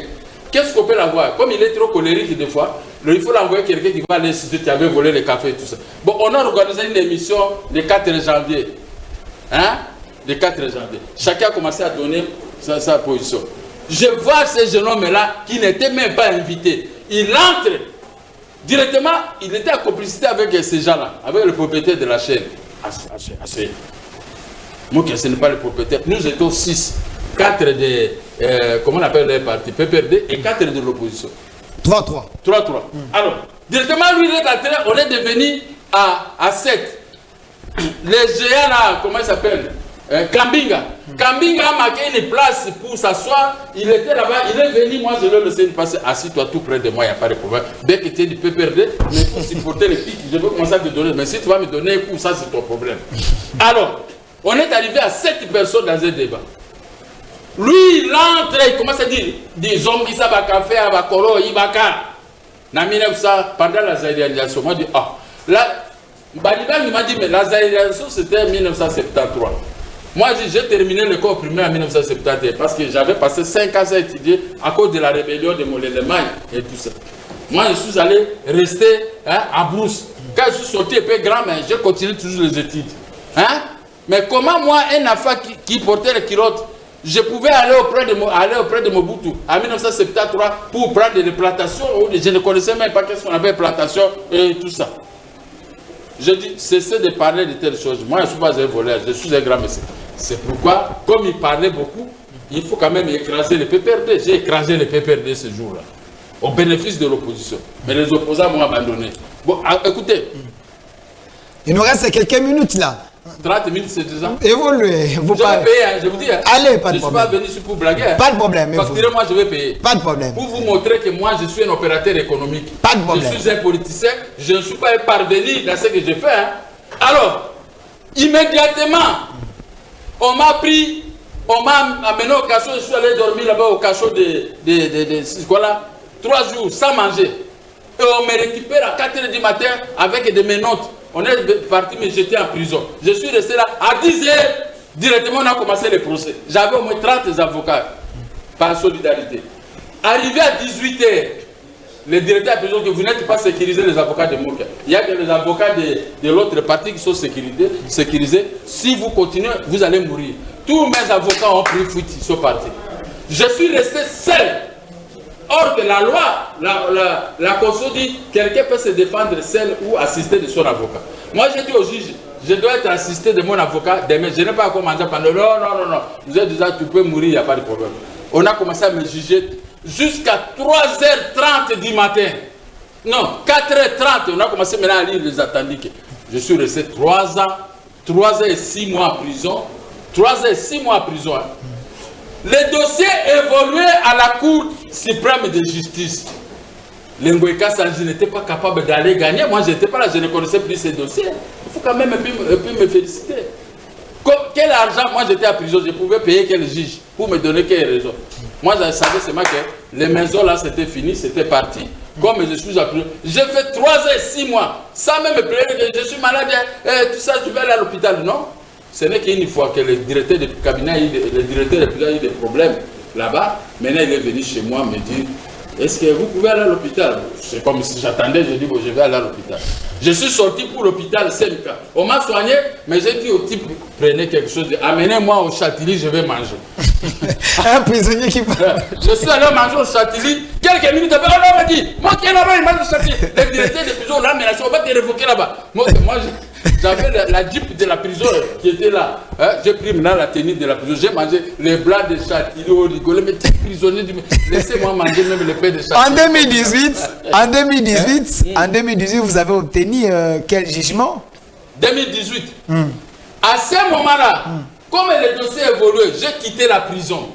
qu'est-ce qu'on peut l'avoir? Comme il est trop colérique des fois, il faut l'envoyer quelqu'un qui va aller si tu avais volé le café et tout ça. Bon, on a organisé une émission le 4 janvier. Hein? Le 4 janvier. Chacun a commencé à donner sa position. Je vois ces jeunes hommes-là qui n'étaient même pas invités. Il entre directement, il était en complicité avec ces gens-là, avec le propriétaire de la chaîne. Moi, ce n'est pas le propriétaire. Nous étions 6. 4 des, comment on appelle les partis, PPRD, et 4 de l'opposition. 3-3. 3-3. Alors, directement, lui, il est entré, on est devenu à 7. Les géants là, comment il s'appelle? Kambinga. Kambinga a marqué une place pour s'asseoir. Il était là-bas, il est venu, moi je l'ai laissé passer. Assis-toi tout près de moi, il n'y a pas de problème. Dès que tu es du PPRD, mais pour supporter les pics, je veux commencer à te donner. Mais si tu vas me donner un coup, ça c'est ton problème. Alors, on est arrivé à 7 personnes dans un débat. Lui, il entre, il commence à dire des zombies, ça va café, ça va coro, il va car. Pendant la zaïrianisation, moi je dis, ah, là, Baliban m'a dit, mais la zaïrianisation c'était en 1973. Moi, j'ai terminé l'école primaire en 1971 parce que j'avais passé 5 ans à étudier à cause de la rébellion de Mollet-Lemagne et tout ça. Moi, je suis allé rester à Brousse. Quand je suis sorti un peu grand, mais j'ai continué toujours les études. Hein? Mais comment moi, un enfant qui portait les culottes, je pouvais aller auprès de Mobutu en 1973 pour prendre des plantations. Je ne connaissais même pas qu'est-ce qu'on appelle plantation et tout ça. Je dis, cessez de parler de telles choses. Moi, je ne suis pas un voleur, je suis un grand monsieur. C'est pourquoi, comme il parlait beaucoup, il faut quand même écraser les PPRD. J'ai écrasé les PPRD ce jour-là, au bénéfice de l'opposition. Mais les opposants m'ont abandonné. Bon, écoutez. Il nous reste quelques minutes là. 30 minutes, c'est déjà. Évoluez. Vous je vais payer, je vous dis. Allez, pas de problème. Je ne suis pas venu ici pour blaguer. Pas de problème. Facturez-moi, je vais payer. Pas de problème. Pour vous montrer que moi, je suis un opérateur économique. Pas de problème. Je suis un politicien. Je ne suis pas un parvenu dans ce que je fais. Hein. Alors, immédiatement, on m'a pris, on m'a amené au cachot. Je suis allé dormir là-bas au cachot de quoi là, 3 jours sans manger. Et on me récupère à 4 h du matin avec des menottes. On est parti me jeter en prison. Je suis resté là à 10 h. Directement, on a commencé le procès. J'avais au moins 30 avocats par solidarité. Arrivé à 18 h, le directeur a dit que vous n'êtes pas sécurisé les avocats de Moka. Il y a que les avocats de l'autre parti qui sont sécurisés. Si vous continuez, vous allez mourir. Tous mes avocats ont pris fuite, ils sont partis. Je suis resté seul. Or que la loi, la Constitution dit que quelqu'un peut se défendre seul ou assister de son avocat. Moi, j'ai dit au juge, je dois être assisté de mon avocat, mais je n'ai pas commencé pendant. Non. Vous êtes déjà, tu peux mourir, il n'y a pas de problème. On a commencé à me juger jusqu'à 3 h 30 du matin. Non, 4 h 30, on a commencé maintenant à lire les attendiques. Je suis resté 3 ans, 3 ans et 6 mois en prison. 3 ans et 6 mois en prison. Hein. Le dossier évoluait à la Cour suprême de justice. Ngoïka Sanji n'était pas capable d'aller gagner. Moi, je n'étais pas là, je ne connaissais plus ces dossiers. Il faut quand même un peu me féliciter. Quel argent, moi j'étais à prison, je pouvais payer quel juge pour me donner quelle raison. Moi, je savais seulement que les maisons là, c'était fini, c'était parti. Comme je suis à prison, j'ai fait 3 ans et 6 mois, sans même me plaider que je suis malade, tout ça, je vais aller à l'hôpital. Non. Ce n'est qu'une fois que le directeur de cabinet, le directeur de prison a eu des problèmes là-bas. Maintenant, il est venu chez moi me dire, est-ce que vous pouvez aller à l'hôpital? C'est comme si j'attendais, je dis, bon, je vais aller à l'hôpital. Je suis sorti pour l'hôpital CMK. On m'a soigné, mais j'ai dit au type, prenez quelque chose, amenez-moi au Châtilly, je vais manger. Un prisonnier qui parle. Je suis allé manger au Châtilly, quelques minutes après, on m'a dit, moi qui est là-bas, il mange au Châtilly. Le directeur de prison l'a menacé, on va te révoquer là-bas. Moi j'avais la jeep de la prison qui était là. Hein? J'ai pris maintenant la tenue de la prison. J'ai mangé les blancs de Châtilly, au rigolé. Mais t'es prisonnier, laissez-moi manger même les paix de Châtilly. En 2018, vous avez obtenu quel jugement? 2018. À ce moment-là, comme le dossier évoluait, j'ai quitté la prison.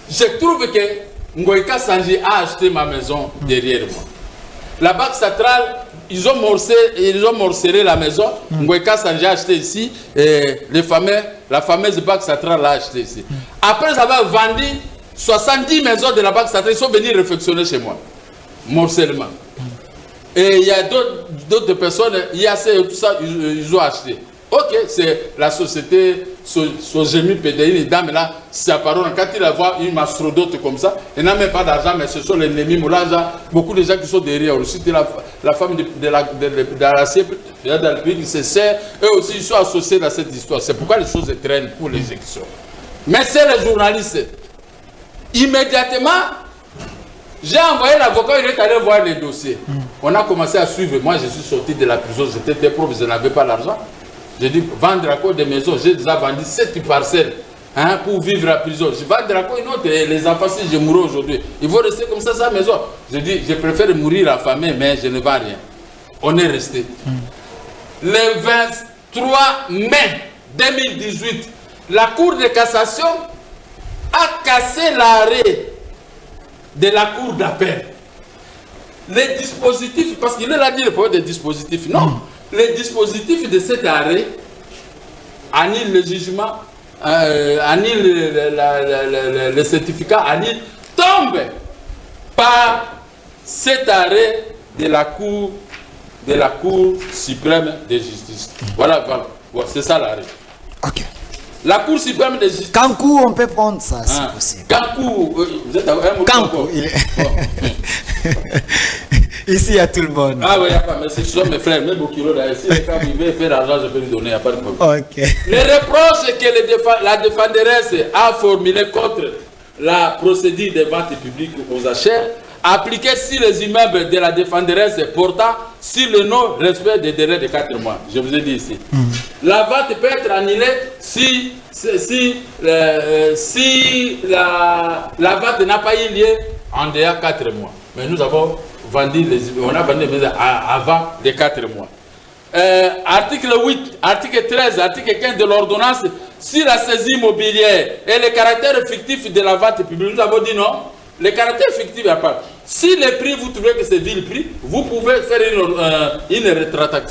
Je trouve que Ngoïka Sanji a acheté ma maison derrière moi. La Banque centrale, ils ont morcelé la maison. Ngoïka Sanji a acheté ici. Et la fameuse Banque centrale l'a acheté ici. Après avoir vendu 70 maisons de la Banque centrale, ils sont venus réfectionner chez moi. Morcellement. Et il y a d'autres personnes, IAC et tout ça, ils ont acheté. Ok, c'est la société Sogemi PDI, une dame là, sa parole, quand il voit une mastrodote comme ça, elle n'a même pas d'argent, mais ce sont les ennemis, beaucoup de gens qui sont derrière. Aussi, la femme de la CEP, se sert, eux aussi, ils sont associés dans cette histoire. C'est pourquoi les choses traînent pour l'exécution. Mais c'est les journalistes. Immédiatement, j'ai envoyé l'avocat, il est allé voir les dossiers. On a commencé à suivre. Moi, je suis sorti de la prison, j'étais des profs, je n'avais pas l'argent. J'ai dit, vendre encore des maisons, j'ai déjà vendu 7 parcelles pour vivre à prison. Je vends encore une autre, et les enfants, si je mourais aujourd'hui, ils vont rester comme ça, sa maison. Je dis, je préfère mourir affamé, mais je ne vends rien. On est resté. Le 23 mai 2018, la Cour de cassation a cassé l'arrêt de la Cour d'appel. Les dispositifs, parce qu'il a dit le problème des dispositifs, non. Les dispositifs de cet arrêt annulent le jugement, annulent le certificat, annulent, tombent par cet arrêt de la Cour suprême de justice. Voilà, c'est ça l'arrêt. Ok. La Cour suprême de justice. Kankou, on peut prendre ça, si possible. Kankou, vous êtes un Kankou, ici, il y a tout le monde. Ah oui, il n'y a pas, mais ce sont mes frères, même au kilo là. Si les femmes veulent faire l'argent, je peux lui donner, il n'y a pas de problème. Ok. Les reproches que la défenderesse a formulés contre la procédure des ventes publiques aux achats appliquée sur les immeubles de la défenderesse portant sur le non-respect des délais de 4 mois. Je vous ai dit ici. La vente peut être annulée si la vente n'a pas eu lieu en dehors de 4 mois. Mais nous avons vendu on a vendu les maisons avant les 4 mois. Article 8, article 13, article 15 de l'ordonnance sur la saisie immobilière et le caractère fictif de la vente publique. Nous avons dit non. Le caractère fictif à part. Si les prix, vous trouvez que c'est vil prix, vous pouvez faire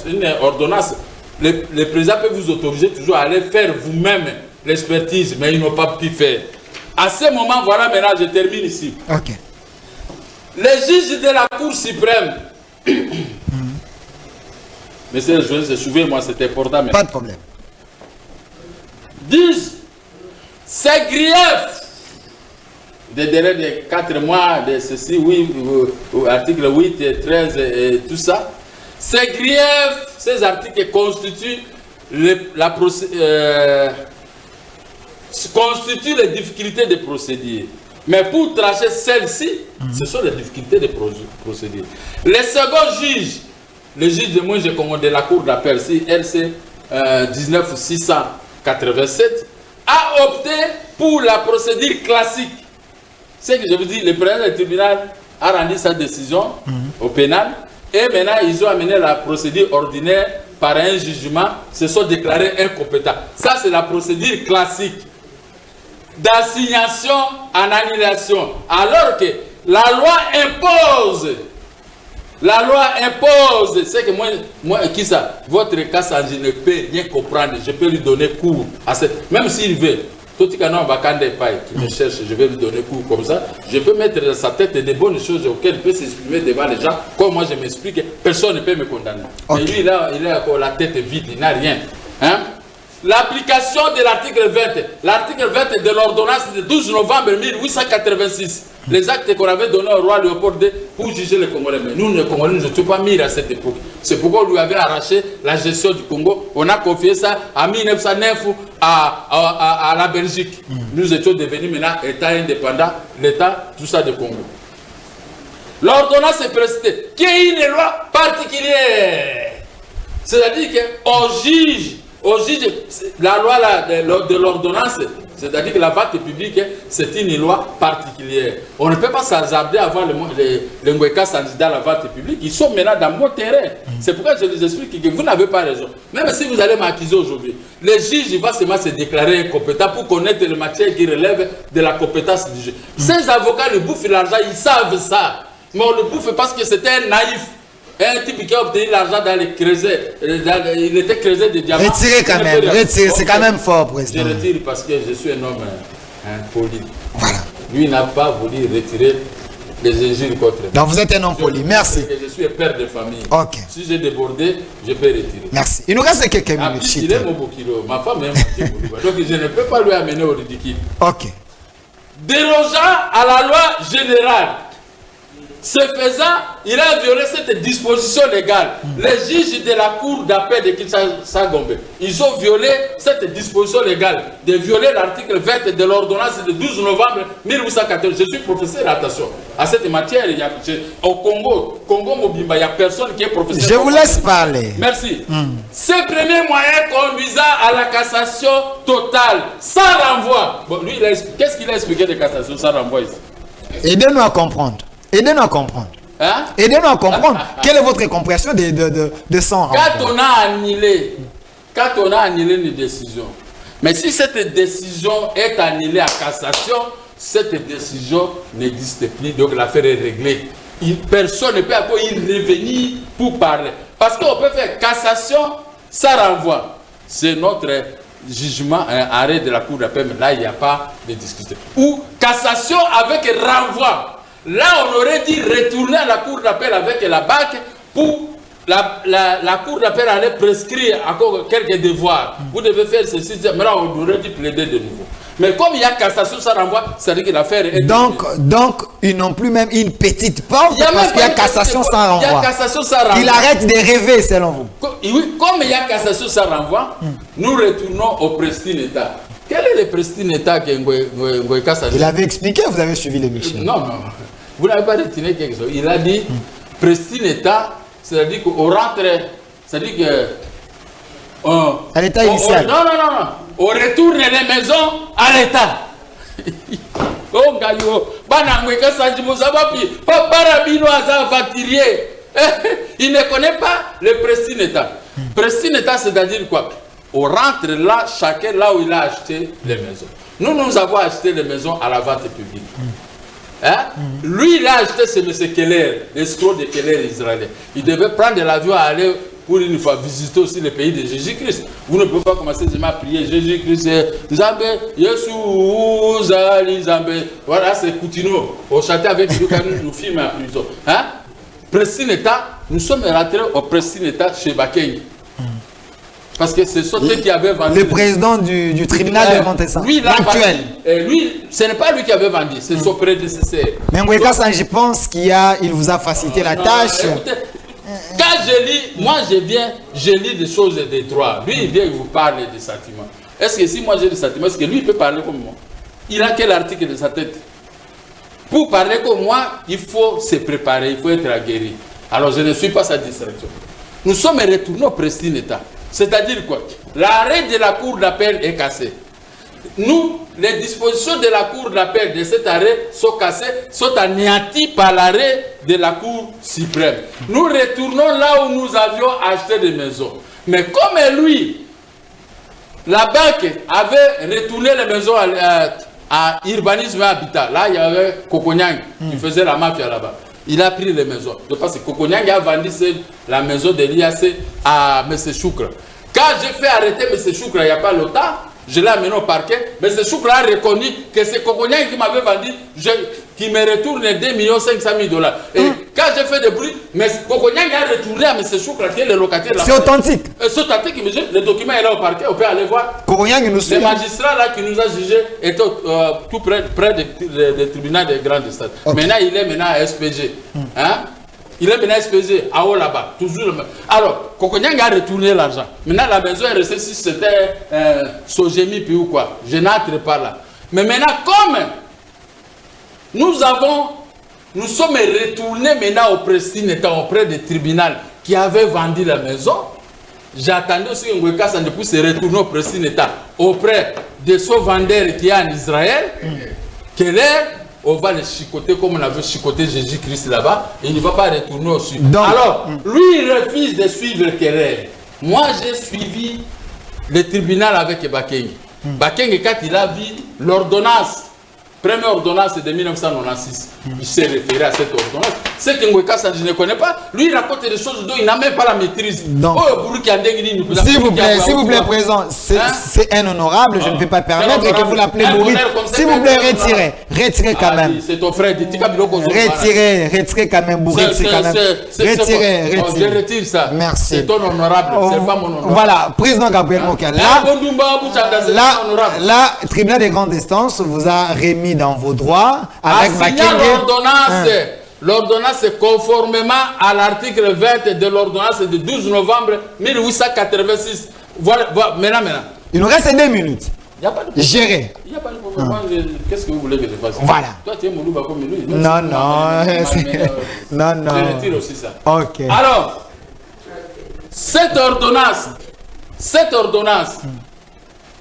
une ordonnance. Le président peut vous autoriser toujours à aller faire vous-même l'expertise, mais ils n'ont pas pu faire. À ce moment, voilà, maintenant, je termine ici. Ok. Les juges de la Cour suprême, monsieur le juge, souvenez-moi, c'était important. Pas de problème. Disent, c'est grief. Des délais de 4 mois, de ceci, oui, article 8 et 13 et tout ça. Ces griefs, ces articles constituent constituent les difficultés de procédure. Mais pour tracer celles-ci, ce sont les difficultés de procédure. Les seconds juges, le juge de Moïse de la Cour d'appel, LC 19687, a opté pour la procédure classique. C'est que je vous dis, le président du tribunal a rendu sa décision au pénal et maintenant ils ont amené la procédure ordinaire par un jugement, se sont déclarés incompétents. Ça c'est la procédure classique d'assignation en annulation. Alors que la loi impose, c'est que moi qui ça, votre cas, je ne peux rien comprendre, je peux lui donner cours, même s'il veut. Tout qui me cherche, je vais lui donner cours comme ça. Je peux mettre dans sa tête des bonnes choses auxquelles il peut s'exprimer devant les gens. Comme moi je m'explique, personne ne peut me condamner. Okay. Mais lui, il a la tête vide, il n'a rien. Hein? L'application de l'article 20. L'article 20 de l'ordonnance du 12 novembre 1886. Les actes qu'on avait donnés au roi Léopold II pour juger les Congolais. Mais nous, les Congolais, nous n'étions pas mis à cette époque. C'est pourquoi on lui avait arraché la gestion du Congo. On a confié ça en 1909 à la Belgique. Nous étions devenus maintenant État indépendant, l'État, tout ça de Congo. L'ordonnance est précitée, qui est une loi particulière. C'est-à-dire qu'on juge, la loi de l'ordonnance, c'est-à-dire que la vente publique, c'est une loi particulière. On ne peut pas s'hasarder à avoir les Ngweka candidats à la vente publique. Ils sont maintenant dans mon terrain. C'est pourquoi je vous explique que vous n'avez pas raison. Même si vous allez m'accuser aujourd'hui, les juges vont seulement se déclarer incompétents pour connaître les matières qui relèvent de la compétence du juge. Ces avocats, le bouffent l'argent, ils savent ça. Mais on le bouffe parce que c'était un naïf. Un type qui a obtenu l'argent dans les creusets, il était creusé de diamants. Retirez quand même, retirez, c'est quand même fort, président. Je retire parce que je suis un homme poli. Voilà. Lui n'a pas voulu retirer les injures contre moi. Donc vous êtes un homme poli. Merci. Je suis un père de famille. Ok. Si j'ai débordé, je peux retirer. Merci. Il nous reste quelques Ah, minutes. puis, il est mon beau kilo. Ma femme est mangée Bolivar. Donc je ne peux pas lui amener au ridicule. Ok. Dérogeant à la loi générale, ce faisant, il a violé cette disposition légale. Les juges de la cour d'appel de Kinshasa-Gombe, ils ont violé cette disposition légale, de violer l'article 20 de l'ordonnance du 12 novembre 1814. Je suis professeur, attention, à cette matière, au Congo Mobimba, il n'y a personne qui est professeur. Je vous laisse parler. Merci. Ce premier moyen conduisant à la cassation totale, sans renvoi. Bon, lui, qu'est-ce qu'il a expliqué de cassation sans renvoi ici? Aidez-nous à comprendre. Aidez-nous à comprendre. Hein? Aidez-nous à comprendre. Quelle est votre compréhension de son renvoi? Quand on a annulé une décision, mais si cette décision est annulée à cassation, cette décision n'existe plus, donc l'affaire est réglée. Personne ne peut encore y revenir pour parler. Parce qu'on peut faire cassation sans renvoi. C'est notre jugement, un arrêt de la cour d'appel, mais là il n'y a pas de discussion. Ou cassation avec renvoi. Là, on aurait dit retourner à la cour d'appel avec la BAC pour la cour d'appel allait prescrire encore quelques devoirs. Vous devez faire ceci, mais là, on aurait dit plaider de nouveau. Mais comme il y a cassation, ça renvoie, ça veut dire que l'affaire est... Donc, ils n'ont plus même une petite porte parce qu'il y a cassation sans renvoi. Il y a cassation sans renvoi. Il arrête de rêver, selon vous. Oui, comme il y a cassation sans renvoi, nous retournons au prestine État. Quel est le prestine État que Ngoy Kassa? Il avait expliqué, vous avez suivi l'émission. Non. Vous n'avez pas retenu quelque chose. Il a dit, prestine État, c'est-à-dire qu'on rentre, c'est-à-dire que... à l'état initial. Non. On retourne les maisons à l'État. Oh, Gayo, il ne connaît pas le prestine État. Prestine État, c'est-à-dire quoi? On rentre là, chacun là où il a acheté les maisons. Nous avons acheté les maisons à la vente publique. Hein? Lui, il a acheté, c'est M. Keller, l'escroc de Keller israélien. Il devait prendre l'avion et aller pour une fois visiter aussi le pays de Jésus-Christ. Vous ne pouvez pas commencer à prier Jésus-Christ, Zambé, Yeshua, Zali, Zambé. Voilà, c'est Coutino. Au château avec lui, quand nous filmons en prison. Hein? Prestine État, nous sommes rentrés au Prestine État chez Bakeng. Parce que c'est Sauté qui avait vendu. Le président du tribunal de Montessan. Lui, lui, ce n'est pas lui qui avait vendu, c'est son prédécesseur. Mais Ngoy Kassa, je pense qu'il vous a facilité la tâche. Écoutez, quand je lis, moi je lis des choses des droits. Lui, il vient et vous parle des sentiments. Est-ce que si moi j'ai des sentiments, est-ce que lui il peut parler comme moi? Il a quel article de sa tête? Pour parler comme moi, il faut se préparer, il faut être aguerri. Alors je ne suis pas sa distraction. Nous sommes retournés au prestine État. C'est-à-dire quoi? L'arrêt de la cour d'appel est cassé. Nous, les dispositions de la cour d'appel de cet arrêt sont cassées, sont anéanties par l'arrêt de la cour suprême. Nous retournons là où nous avions acheté des maisons. Mais comme lui, la banque avait retourné les maisons à urbanisme et habitat, là il y avait Kokonyang qui faisait la mafia là-bas. Il a pris les maisons. De parce que Kokonyang a vendu la maison de l'IAC à M. Choukra. Quand j'ai fait arrêter M. Choukra il n'y a pas longtemps, je l'ai amené au parquet. M. Choukra a reconnu que c'est Kokonyang qui m'avait vendu, qui me retourne 2 500 000 $. Et quand j'ai fait des bruits, Kokonyang a retourné à M. Choukra qui est le locataire là. C'est authentique. C'est authentique. Le document est là au parquet, on peut aller voir. Kokonyang nous suit. Le magistrat là qui nous a jugé était tout près du tribunal des grandes instances. Okay. Maintenant, il est à SPG. Hein? Il est maintenant à SPG, à haut là-bas. Toujours le même. Alors, Kokonyang a retourné l'argent. Maintenant, la maison est restée si c'était Sogemi puis ou quoi. Je n'entre pas là. Mais maintenant, comme nous sommes retournés maintenant au prestine État auprès du tribunal qui avait vendu la maison, j'attendais aussi que Ngoy Kassa ne puisse se retourner au prestine État auprès de ce vendeur qui est en Israël, on va le chicoter comme on avait chicoté Jésus-Christ là-bas, et il ne va pas retourner au sud. Alors, lui, il refuse de suivre Keller. Moi, j'ai suivi le tribunal avec Bakeng. Bakeng, quand il a vu l'ordonnance Première ordonnance de 1996. Il s'est référé à cette ordonnance. C'est que Ngoïka Sanji je ne connais pas. Lui, il raconte des choses dont il n'a même pas la maîtrise. S'il vous plaît, président, c'est un honorable. Je ne peux pas permettre que vous l'appelez Bourri. S'il vous plaît, retirez quand même. C'est ton frère. Retirez quand même, Bourri. Retirez. Je retire ça. Merci. C'est ton honorable. C'est pas mon honorable. Voilà, président Gabriel Mokia. Là, tribunal des grandes instances vous a remis dans vos droits avec l'ordonnance conformément à l'article 20 de l'ordonnance du 12 novembre 1886. Voilà, maintenant. Il nous reste 2 minutes. Il n'y a pas de problème. Gérer. Il n'y a pas de problème. Qu'est-ce que vous voulez que je fasse? Voilà. Toi, tu es Moulouba comme lui. Non. Je retire aussi ça. Ok. Alors, cette ordonnance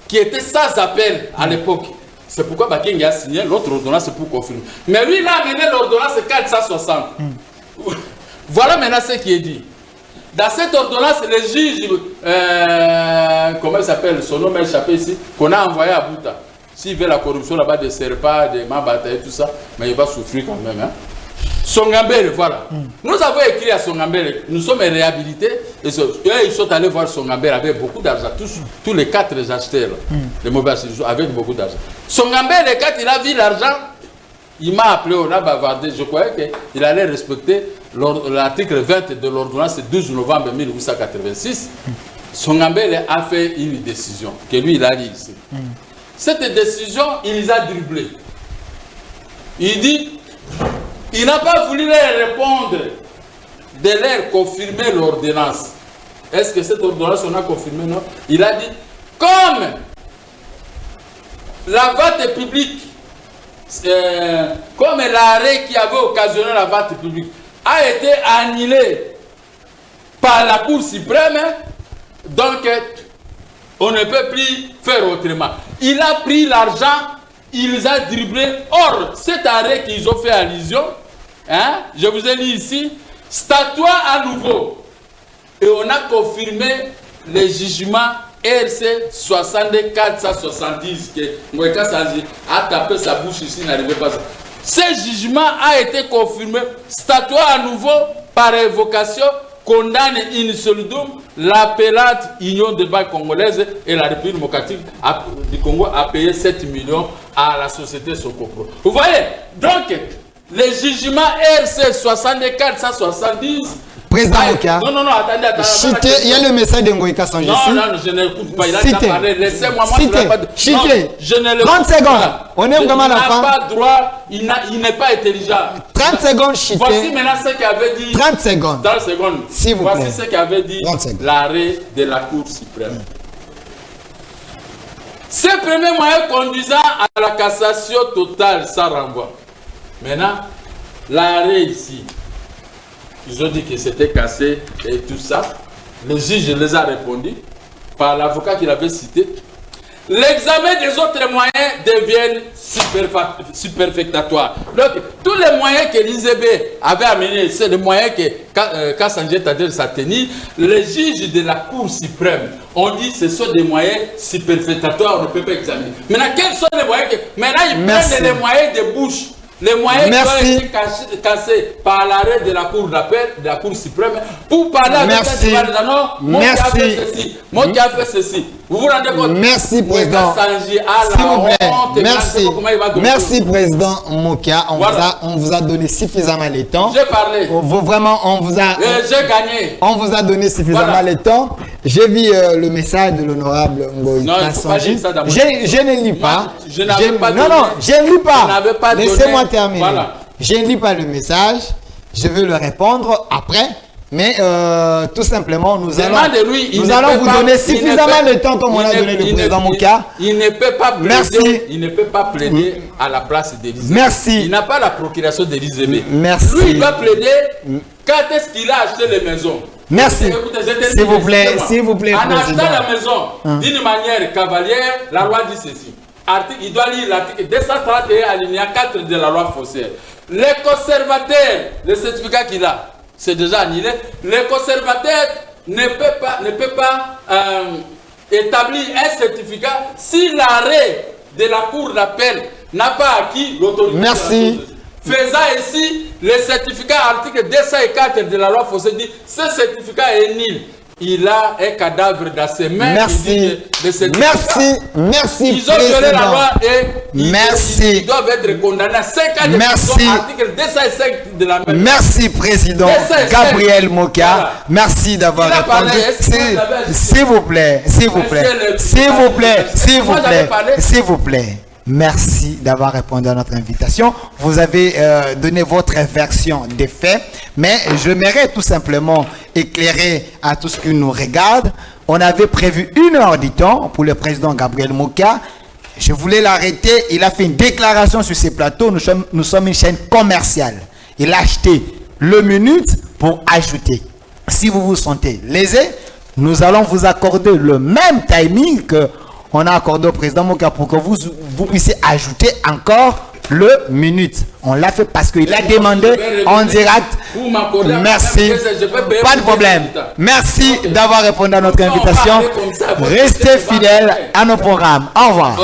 qui était sans appel à l'époque, c'est pourquoi Baking a signé l'autre ordonnance pour confirmer. Mais lui, il a amené l'ordonnance 460. Voilà maintenant ce qui est dit. Dans cette ordonnance, les juges, comment il s'appelle, son nom est échappé ici, qu'on a envoyé à Bouta. S'il veut la corruption là-bas, des Serpa, des Mabata et tout ça, mais il va souffrir quand même. Hein. Songambele, voilà. Nous avons écrit à Songambele, nous sommes réhabilités, et ils sont allés voir Songambele avec beaucoup d'argent, tous les 4 acheteurs, les mauvais acheteurs, avec beaucoup d'argent. Songambele, quand il a vu l'argent, il m'a appelé, on a bavardé, je croyais qu'il allait respecter l'article 20 de l'ordonnance du 12 novembre 1886. Songambele a fait une décision, que lui il a dit ici. Cette décision, il les a dribblés. Il dit, il n'a pas voulu leur répondre de leur confirmer l'ordonnance. Est-ce que cette ordonnance, on a confirmé? Non. Il a dit, comme la vente publique, comme l'arrêt qui avait occasionné la vente publique a été annulé par la Cour suprême, donc on ne peut plus faire autrement. Il a pris l'argent, il les a dribblés. Or, cet arrêt qu'ils ont fait allusion, hein, je vous ai dit ici, statua à nouveau. Et on a confirmé les jugements RC 6470 que Ngoïka Sanji a tapé sa bouche ici, n'arrivait pas. Ce jugement a été confirmé, statua à nouveau par évocation, condamne in solidum l'appellate Union des banques congolaises et la République démocratique du Congo a payé 7 millions à la société Sokopro. Vous voyez, donc les jugements RC 6470. Président Mokia. Non, attendez. Chité, il y a le message de Ngoïka Sanji. Non, je n'écoute pas. Il a déjà parlé. Laissez-moi, moi, Chité. Je ne le 30 secondes. On est vraiment à la fin. Il n'a pas droit, il n'est pas intelligent. 30 secondes, Chité. Voici maintenant ce qu'avait dit. 30 secondes. 30 secondes. S'il vous plaît. Voici ce qu'avait dit l'arrêt de la Cour suprême. Ce premier moyen conduisant à la cassation totale sans renvoi. Maintenant, l'arrêt ici. Ils ont dit que c'était cassé et tout ça. Le juge les a répondu par l'avocat qu'il avait cité. L'examen des autres moyens deviennent superfétatoires. Donc, tous les moyens que l'IZB avait amenés, c'est les moyens que Kassanji Tadel s'est tenu. Les juges de la Cour suprême ont dit que ce sont des moyens superfétatoires, on ne peut pas examiner. Maintenant, quels sont les moyens Maintenant, ils prennent les moyens de bouche. Les moyens qui ont été cassés par l'arrêt de la Cour d'appel, de la Cour suprême, pour parler avec moi qui a fait ceci. Vous vous rendez compte? Merci, président. S'il vous plaît. Merci, président Mokia. On vous a donné suffisamment le temps. J'ai parlé. Vraiment, on vous a. J'ai gagné. On vous a donné suffisamment le temps. J'ai vu le message de l'honorable Ngoïka Sanji. Je ne lis pas. Je ne lis pas. Laissez-moi terminer. Voilà. Je ne lis pas le message. Je vais le répondre après. Mais tout simplement, nous allons vous donner suffisamment de temps comme on a donné le président Mokia. Il ne peut pas plaider, merci. Il ne peut pas plaider à la place d'Élysée. Merci. Il n'a pas la procuration d'Élysée. Merci. Lui, il va plaider quand est-ce qu'il a acheté les maisons. Merci. S'il vous plaît, en achetant la maison d'une manière cavalière, la loi dit ceci. Il doit lire l'article 231 alinéa 4 de la loi foncière. Les conservateurs, le certificat qu'il a, c'est déjà annulé. Le conservateur ne peut pas établir un certificat si l'arrêt de la Cour d'appel n'a pas acquis l'autorité. Merci. Faisant ici le certificat article 204 de la loi Fossé dit ce certificat est nul. Il a un cadavre dans ses mains. Merci. Merci. Ils ont violé la loi et merci. Ils doivent être condamnés à 5 ans de prison. Article 205 de la même. Merci, Président Gabriel Mokia. Voilà. Merci d'avoir répondu. S'il vous plaît. Merci d'avoir répondu à notre invitation. Vous avez donné votre version des faits, mais j'aimerais tout simplement éclairer à tous ceux qui nous regardent. On avait prévu 1 heure du temps pour le président Gabriel Mokia. Je voulais l'arrêter. Il a fait une déclaration sur ces plateaux. Nous sommes une chaîne commerciale. Il a acheté le minute pour ajouter. Si vous vous sentez lésé, nous allons vous accorder le même timing que on a accordé au président Mokia pour que vous puissiez ajouter encore le minute. On l'a fait parce qu'il a demandé en direct. Merci. Pas de problème. Merci d'avoir répondu à notre invitation. Restez fidèles à nos programmes. Au revoir.